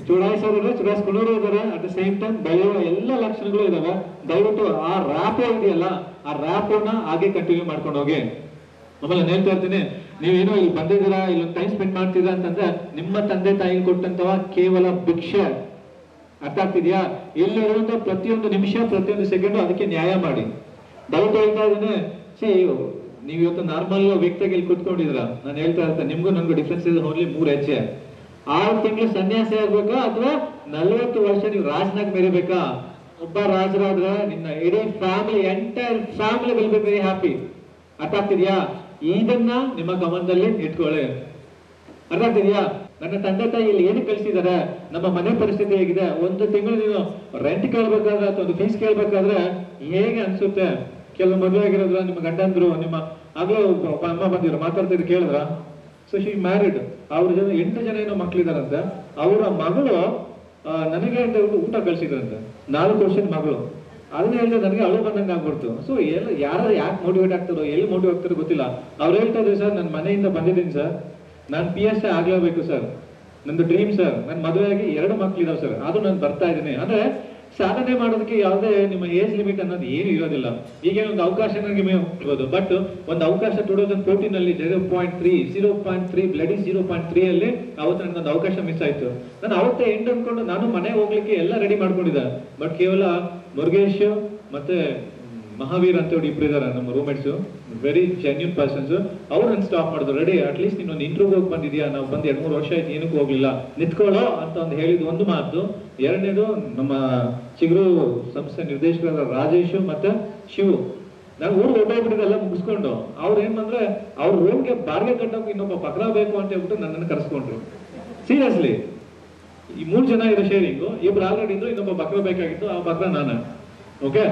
ಚುಡಾಯಿಸೋರು ಚುಡಾಯಿಸ್ಕೊಳ್ಳೋರು ಇದ್ದಾರೆ, ಅಟ್ ದ ಸೇಮ್ ಟೈಮ್ ಬೆಳೆಯುವ ಎಲ್ಲ ಲಕ್ಷಣಗಳು ಇದಾವೆ. ದಯವಿಟ್ಟು ಆ ರ್ಯಾಪ್ ಇದೆಯಲ್ಲ, ಆ ರ್ಯಾಪ್ ಅನ್ನ ಹಾಗೆ ಕಂಟಿನ್ಯೂ ಮಾಡ್ಕೊಂಡು ಹೋಗಿ. ಆಮೇಲೆ ನಾನು ಹೇಳ್ತಾ ಇರ್ತೀನಿ, ನೀವೇನೋ ಇಲ್ಲಿ ಬಂದಿದ್ದೀರಾ, ಇಲ್ಲಿ ಟೈಮ್ ಸ್ಪೆಂಡ್ ಮಾಡ್ತಿದ್ದೀರಾ ಅಂತಂದ್ರೆ ನಿಮ್ಮ ತಂದೆ ತಾಯಿ ಕೊಟ್ಟಂತವ ಕೇವಲ ಭಿಕ್ಷೆ. ಅರ್ಥ ಆಗ್ತಿದ್ಯಾ? ಇಲ್ಲಿರುವಂತ ಪ್ರತಿಯೊಂದು ನಿಮಿಷ ಪ್ರತಿಯೊಂದು ಸೆಕೆಂಡು ಅದಕ್ಕೆ ನ್ಯಾಯ ಮಾಡಿ. ದಯವಿಟ್ಟು ಹೇಳ್ತಾ ಇದ್ದೇನೆ, ನೀವು ಇವತ್ತು ನಾರ್ಮಲ್ ವ್ಯಕ್ತಿಯಾಗಿ ಇಲ್ಲಿ ಕುತ್ಕೊಂಡಿದ್ರ, ನಾನು ಹೇಳ್ತಾ ಇರ್ತೇನೆ ನಿಮ್ಗೂ ನನ್ಗೂ ಡಿಫ್ರೆನ್ಸ್ ಇದೆ ಓನ್ಲಿ 3 ಹೆಜ್ಜೆ. 6 ತಿಂಗಳು ಸನ್ಯಾಸಿ ಆಗ್ಬೇಕಾ ಅಥವಾ 40 ವರ್ಷ ನೀವು ರಾಜನಾಗ ಮೆರಿಬೇಕಾ? ಒಬ್ಬ ರಾಜರಾದ್ರೆ ನಿನ್ನ ಇಡೀ family, entire family will be very happy. ಅರ್ಥ ಆಗ್ತಿದ್ಯಾ? ಇದನ್ನ ನಿಮ್ಮ ಗಮನದಲ್ಲಿ ಇಟ್ಕೊಳ್ಳಿ. ಅರ್ಥ ಆಗ್ತಿದ್ಯಾ? ನನ್ನ ತಂದೆ ತಾಯಿ ಇಲ್ಲಿ ಏನು ಕಳಿಸಿದ್ದಾರೆ, ನಮ್ಮ ಮನೆ ಪರಿಸ್ಥಿತಿ ಹೇಗಿದೆ, ಒಂದು ತಿಂಗಳು ನೀನು ರೆಂಟ್ ಕೇಳ್ಬೇಕಾದ್ರೆ ಅಥವಾ ಒಂದು ಫೀಸ್ ಕೇಳ್ಬೇಕಾದ್ರೆ ಹೇಗೆ ಅನ್ಸುತ್ತೆ? ಕೆಲವು ಮದುವೆ ಆಗಿರೋದ್ರ, ನಿಮ್ಮ ಗಂಡಂದ್ರು, ನಿಮ್ಮ ಆಗ್ಲೂ ಅಮ್ಮ ಬಂದಿದ್ರು ಮಾತಾಡ್ತಿದ್ರು ಕೇಳಿದ್ರ? ಸೊ ಶಿ ಮ್ಯಾರಿಡ್, ಅವ್ರ ಜನ 8 ಜನ ಏನೋ ಮಕ್ಳಿದಾರಂತೆ. ಅವರ ಮಗಳು ನನಗೆ ಅಂತ ಊಟ ಕಳ್ಸಿದ್ರಂತೆ, 4 ವರ್ಷದ ಮಗಳು. ಅದನ್ನ ಹೇಳಿದ್ರೆ ನನಗೆ ಅಳು ಬಂದಂಗೆ ಆಗ್ಬಿಡ್ತು. ಸೊ ಯಾರು ಯಾಕೆ ಮೋಟಿವೇಟ್ ಆಗ್ತಾರೋ, ಎಲ್ಲಿ ಮೋಟಿವೇಟ್ ಆಗ್ತಾರೋ ಗೊತ್ತಿಲ್ಲ. ಅವ್ರು ಹೇಳ್ತಾ ಇದ್ರು, ಸರ್ ನನ್ನ ಮನೆಯಿಂದ ಬಂದಿದ್ದೀನಿ ಸರ್, ನಾನು PSI ಆಗ್ಲೇಬೇಕು ಸರ್, ನಂದು ಡ್ರೀಮ್ ಸರ್, ನನ್ನ ಮದುವೆ ಆಗಿ 2 ಮಕ್ಳಿದಾವೆ ಸರ್, ಅದು ನಾನು ಬರ್ತಾ ಇದ್ದೀನಿ. ಅಂದ್ರೆ ಸಾಧನೆ ಮಾಡೋದಕ್ಕೆ ಯಾವುದೇ ನಿಮ್ಮ ಏಜ್ ಲಿಮಿಟ್ ಅನ್ನೋದು ಏನು ಇರೋದಿಲ್ಲ. ಈಗ ಒಂದು ಅವಕಾಶ ನನಗೆ ಇರ್ಬೋದು, ಬಟ್ ಒಂದು ಅವಕಾಶ 2014 ಅಲ್ಲಿ 0.3 ಬ್ಲಡಿ 0.3 ಅಲ್ಲಿ ಅವತ್ತು ನನಗೊಂದು ಅವಕಾಶ ಮಿಸ್ ಆಯ್ತು. ನಾನು ಅವತ್ತೇ ಎಂಡ್ ಅನ್ಕೊಂಡು ನಾನು ಮನೆಗೆ ಹೋಗ್ಲಿಕ್ಕೆ ಎಲ್ಲ ರೆಡಿ ಮಾಡ್ಕೊಂಡಿದ್ದೆ. ಬಟ್ ಕೇವಲ ಮುರುಗೇಶ್ ಮತ್ತೆ ಮಹಾವೀರ್ ಅಂತ ಹೇಳಿ ಇಬ್ರು ಇದಾರೆ ನಮ್ಮ ರೂಮ್ಮೇಟ್ಸ್, ವೆರಿ ಜೆನ್ಯೂನ್ ಪರ್ಸನ್ಸ್. ಅವ್ರು ನನ್ನ ಸ್ಟಾಪ್ ಮಾಡಿದ್ರು, ರೆಡಿ ಅಟ್ಲೀಸ್ಟ್ ನೀನೊಂದು ಇಂಟರ್ವ್ಯೂ ಹೋಗಿ ಬಂದಿದ್ಯಾ, ನಾವು ಬಂದು 2-3 ವರ್ಷ ಆಯ್ತು ಏನಕ್ಕೂ ಹೋಗ್ಲಿಲ್ಲ, ನಿಂತ್ಕೊಳ್ಳೋ ಅಂತ ಒಂದು ಹೇಳಿದ ಒಂದು ಮಾತು. ಎರಡನೇದು ನಮ್ಮ ಚಿಗುರು ಸಂಸ್ಥೆ ನಿರ್ದೇಶಕರಾದ ರಾಜೇಶ್ ಮತ್ತೆ ಶಿವು, ನಾನು ಊರು ಹೊರಟೋಗ್ಬಿಟ್ಟಿದ್ದೆಲ್ಲ ಮುಗಿಸ್ಕೊಂಡು ಅವ್ರು ಏನ್ ಬಂದ್ರೆ ಅವ್ರ ರೂಮ್ಗೆ ಬಾಡಿಗೆ ಕಟ್ಟೋಕೆ ಇನ್ನೊಬ್ಬ ಪಕ್ರ ಬೇಕು ಅಂತ ಹೇಳ್ಬಿಟ್ಟು ನನ್ನನ್ನು ಕರೆಸ್ಕೊಂಡ್ರು. ಸೀರಿಯಸ್ಲಿ ಈ 3 ಜನ ಇರೋ ಶೇರಿಂಗು, ಇಬ್ರು ಆಲ್ರೆಡಿ ಇದ್ರು, ಇನ್ನೊಬ್ಬ ಬಕ್ರ ಬೇಕಾಗಿತ್ತು, ಆ ಬಕ್ರ ನಾನು. ಓಕೆ,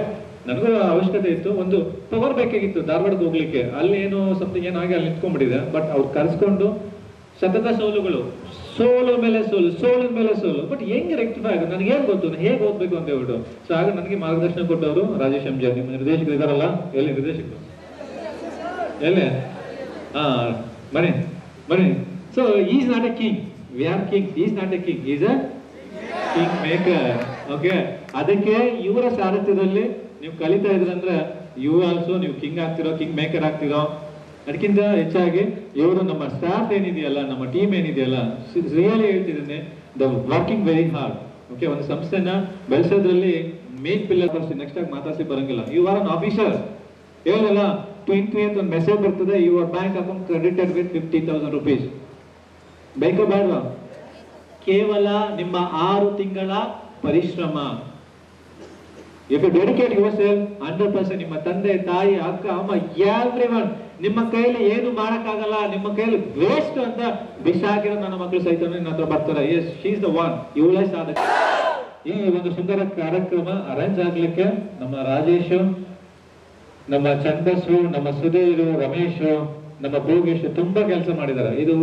ನನಗೂ ಅವಶ್ಯಕತೆ ಇತ್ತು, ಒಂದು ಪವರ್ ಬೇಕಾಗಿತ್ತು ಧಾರವಾಡಕ್ಕೆ ಹೋಗ್ಲಿಕ್ಕೆ. ಅಲ್ಲಿ ಏನೋ ಸಮಥಿಂಗ್ ಏನಾಗಿ ಅಲ್ಲಿ ನಿಂತ್ಕೊಂಡ್ಬಿಟ್ಟಿದೆ. ಬಟ್ ಅವ್ರು ಕರೆಸ್ಕೊಂಡು ಸತತ ಸೋಲುಗಳು, ಸೋಲು ಮೇಲೆ ಸೋಲು, ಸೋಲಿನ ಮೇಲೆ ಸೋಲು, ಬಟ್ ಹೆಂಗೆ ರೆಕ್ಟಿಫೈ ಆಗುತ್ತೆ ನನಗೆ ಏನ್ ಗೊತ್ತು, ಹೇಗೆ ಓದ್ಬೇಕು ಅಂತ ಹೇಳ್ಬಿಟ್ಟು. ಸೊ ಆಗ ನನಗೆ ಮಾರ್ಗದರ್ಶನ ಕೊಟ್ಟವರು ರಾಜೇಶ್ ಎಂಜಿ, ನಿಮ್ಮ ನಿರ್ದೇಶಕರು ಇದಾರಲ್ಲ, ಎಲ್ಲಿ ನಿರ್ದೇಶಕರು ಎಲ್ಲಿ? ಬನ್ನಿ ಬನ್ನಿ. So is not A king, we are king, is not A king, is A king maker. Okay, ಅದಕ್ಕೆ ಇವರ ಸಾರಥ್ಯದಲ್ಲಿ ನೀವು ಕಲಿತಾ ಇದ್ರಂದ್ರೆ ಯು ಆಲ್ಸೋ ನೀವು ಕಿಂಗ್ ಆಗ್ತಿರೋ, ಕಿಂಗ್ ಮೇಕರ್ ಆಗ್ತಿರೋ. ಅದಕ್ಕಿಂತ ಹೆಚ್ಚಾಗಿ ಇವರು ನಮ್ಮ ಸ್ಟಾಫ್ ಏನಿದೆಯಲ್ಲ, ನಮ್ಮ ಟೀಮ್ ಏನಿದೆಯಲ್ಲ, ರಿಯಲಿ ಹೇಳ್ತಿದ್ದೇನೆ, they working very hard. Okay, ಒಂದು ಸಂಸ್ಥೆನ ಬೆಳೆಸೋದ್ರಲ್ಲಿ ಮೇನ್ ಪಿಲ್ಲರ್ ಬರ್ಸಿ ನೆಕ್ಸ್ಟ್ ಆಗಿ ಮಾತಾಡಿಸಿ ಬರಂಗಿಲ್ಲ. ಯು ಆರ್ ಅನ್ ಆಫೀಸರ್, ಹೇಳಲ್ಲ ಟ್ವಿಂಕ್ ಅಂತ ಒಂದು ಮೆಸೇಜ್ ಬರ್ತದೆ, your bank account credited with 50,000 rupees. ಬೇಕೋ ಬೇಡವಾ? ಕೇವಲ ನಿಮ್ಮ 6 ತಿಂಗಳ ಪರಿಶ್ರಮ. If you dedicate yourself 100%, ನಿಮ್ಮ ತಂದೆ ತಾಯಿ ಅಕ್ಕ ಅಮ್ಮ ಎವ್ರಿವನ್, ನಿಮ್ಮ ಕೈಯಲ್ಲಿ ಏನು ಮಾಡಕ್ಕಾಗಲ್ಲ, ನಿಮ್ಮ ಕೈಯಲ್ಲಿ ವೇಸ್ಟ್ ಅಂತ ಬಿಸಾಕಿರೋ ನನ್ನ ಮಕ್ಕಳು ಸಹಿತ ನನ್ನ ಹತ್ರ ಬರ್ತಾರೆ. Yes, she is the one. ಇವಳೇ ಸಾಧಕ. ಈ ಒಂದು ಸುಂದರ ಕಾರ್ಯಕ್ರಮ ಅರೇಂಜ್ ಆಗ್ಲಿಕ್ಕೆ ನಮ್ಮ ರಾಜೇಶ್, ನಮ್ಮ ಚಂದಸ್ಸು, ನಮ್ಮ ಸುಧೀರ್, ರಮೇಶ್, ನಮ್ಮ ಭೋಗೇಶ್ ತುಂಬಾ ಕೆಲಸ ಮಾಡಿದ್ದಾರೆ. ಇದು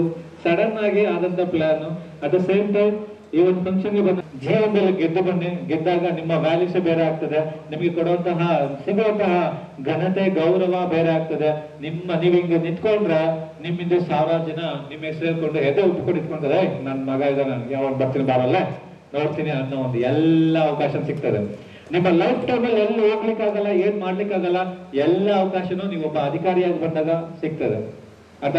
ಸಡನ್ ಆಗಿ ಆದಂತ plan. At the same time ಈ ಒಂದು ಫಂಕ್ಷನ್ಗೆ ಬಂದ ಜೀವನದಲ್ಲಿ ಗೆದ್ದು ಬನ್ನಿ. ಗೆದ್ದಾಗ ನಿಮ್ಮ ವ್ಯಾಲ್ಯೂಸೇ ಬೇರೆ ಆಗ್ತದೆ, ನಿಮಗೆ ಕೊಡುವಂತಹ ಸಿಗುವಂತಹ ಘನತೆ ಗೌರವ ಬೇರೆ ಆಗ್ತದೆ. ನೀವು ಹಿಂಗೆ ನಿಂತ್ಕೊಂಡ್ರೆ ನಿಮ್ಮಿಂದ 1000 ಜನ ನಿಮ್ಮ ಹೆಸರು ಹೇಳ್ಕೊಂಡು ಎದೆ ಉಟ್ಕೊಂಡು ಇಟ್ಕೊಂಡ್ರೆ ನನ್ನ ಮಗ ಇದ್ದಾನೆ ಯಾವಾಗ ಬರ್ತೀನಿ ಬಾರಲ್ಲ ನೋಡ್ತೀನಿ ಅನ್ನೋ ಒಂದು ಎಲ್ಲ ಅವಕಾಶ ಸಿಗ್ತದೆ. ನಿಮ್ಮ ಲೈಫ್ ಟೈಮಲ್ಲಿ ಎಲ್ಲಿ ಹೋಗ್ಲಿಕ್ಕಾಗಲ್ಲ, ಏನ್ ಮಾಡ್ಲಿಕ್ಕಾಗಲ್ಲ, ಎಲ್ಲ ಅವಕಾಶನೂ ನೀವು ಒಬ್ಬ ಅಧಿಕಾರಿಯಾಗಿ ಬಂದಾಗ ಸಿಗ್ತದೆ. ಅರ್ಥ?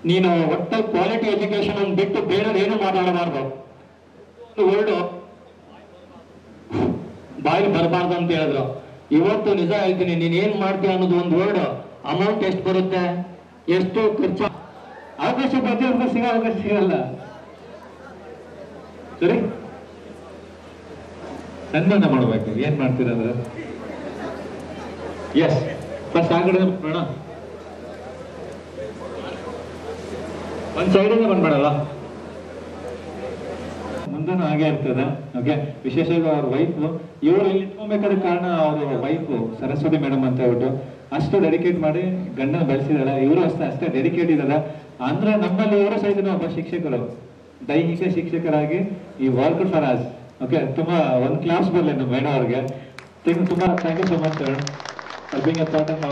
ನೀನು ಒಟ್ಟ ಕ್ವಾಲಿಟಿ ಎಜುಕೇಶನ್ ಅನ್ನು ಬಿಟ್ಟು ಬೇರೆ ಏನು ಮಾತಾಡಬಾರ್ದು. ವರ್ಡು ಬಾಯಿ ಬರಬಾರ್ದು ಅಂತ ಹೇಳಿದ್ರು. ಇವತ್ತು ನಿಜ ಹೇಳ್ತೀನಿ, ನೀನ್ ಏನ್ ಮಾಡ್ತೀಯ ಅನ್ನೋದು ಒಂದು ವರ್ಡ್ ಅಮೌಂಟ್ ಎಷ್ಟು ಬರುತ್ತೆ, ಎಷ್ಟು ಖರ್ಚು, ಅವಕಾಶ ಪ್ರತಿಯೊಬ್ಬರು ಸಿಗೋ ಅವಕಾಶ ಸಿಗಲ್ಲ. ಸರಿ, ಸನ್ಮಾನ ಮಾಡ್ಬೇಕು. ಏನ್ ಮಾಡ್ತೀರಂದ್ರೆ ಎಸ್ ಫಸ್ಟ್ ಆ ಕಡೆ ನೋಡೋಣ, ಒಂದ್ ಸೈಡಿಂದ ಬಂದ್ಬೇಡಲ್ಲ, ಮುಂದೆನೂ ಹಾಗೆ ಇರ್ತದೆ. ಓಕೆ, ವಿಶೇಷವಾಗಿ ಅವ್ರ ವೈಫು ಇವರು ಇಲ್ಲಿ ಇಟ್ಕೊಬೇಕಾದ ಕಾರಣ ಅವ್ರ ವೈಫು ಸರಸ್ವತಿ ಮೇಡಮ್ ಅಂತ ಹೇಳ್ಬಿಟ್ಟು ಅಷ್ಟು ಡೆಡಿಕೇಟ್ ಮಾಡಿ ಗಂಡನ ಬೆಳೆಸಿದಾರೆ. ಇವರು ಅಷ್ಟೇ ಡೆಡಿಕೇಟ್ ಇದ್ದಾರೆ. ಅಂದ್ರೆ ನಮ್ಮಲ್ಲಿ ಇವರು ಸಹಿತ ಒಬ್ಬ ಶಿಕ್ಷಕರು, ದೈಹಿಕ ಶಿಕ್ಷಕರಾಗಿ ಈ ವರ್ಕ್ ಫಾರ್ ಅಸ್. ಓಕೆ, ತುಂಬಾ ಒಂದು ಕ್ಲಾಸ್ ಬರಲಿ ನಮ್ಮ ಮೇಡಮ್ ಅವ್ರಿಗೆ. ತುಂಬಾ thank you so much for being a part of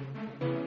ಧನ್ಯವಾದಗಳು.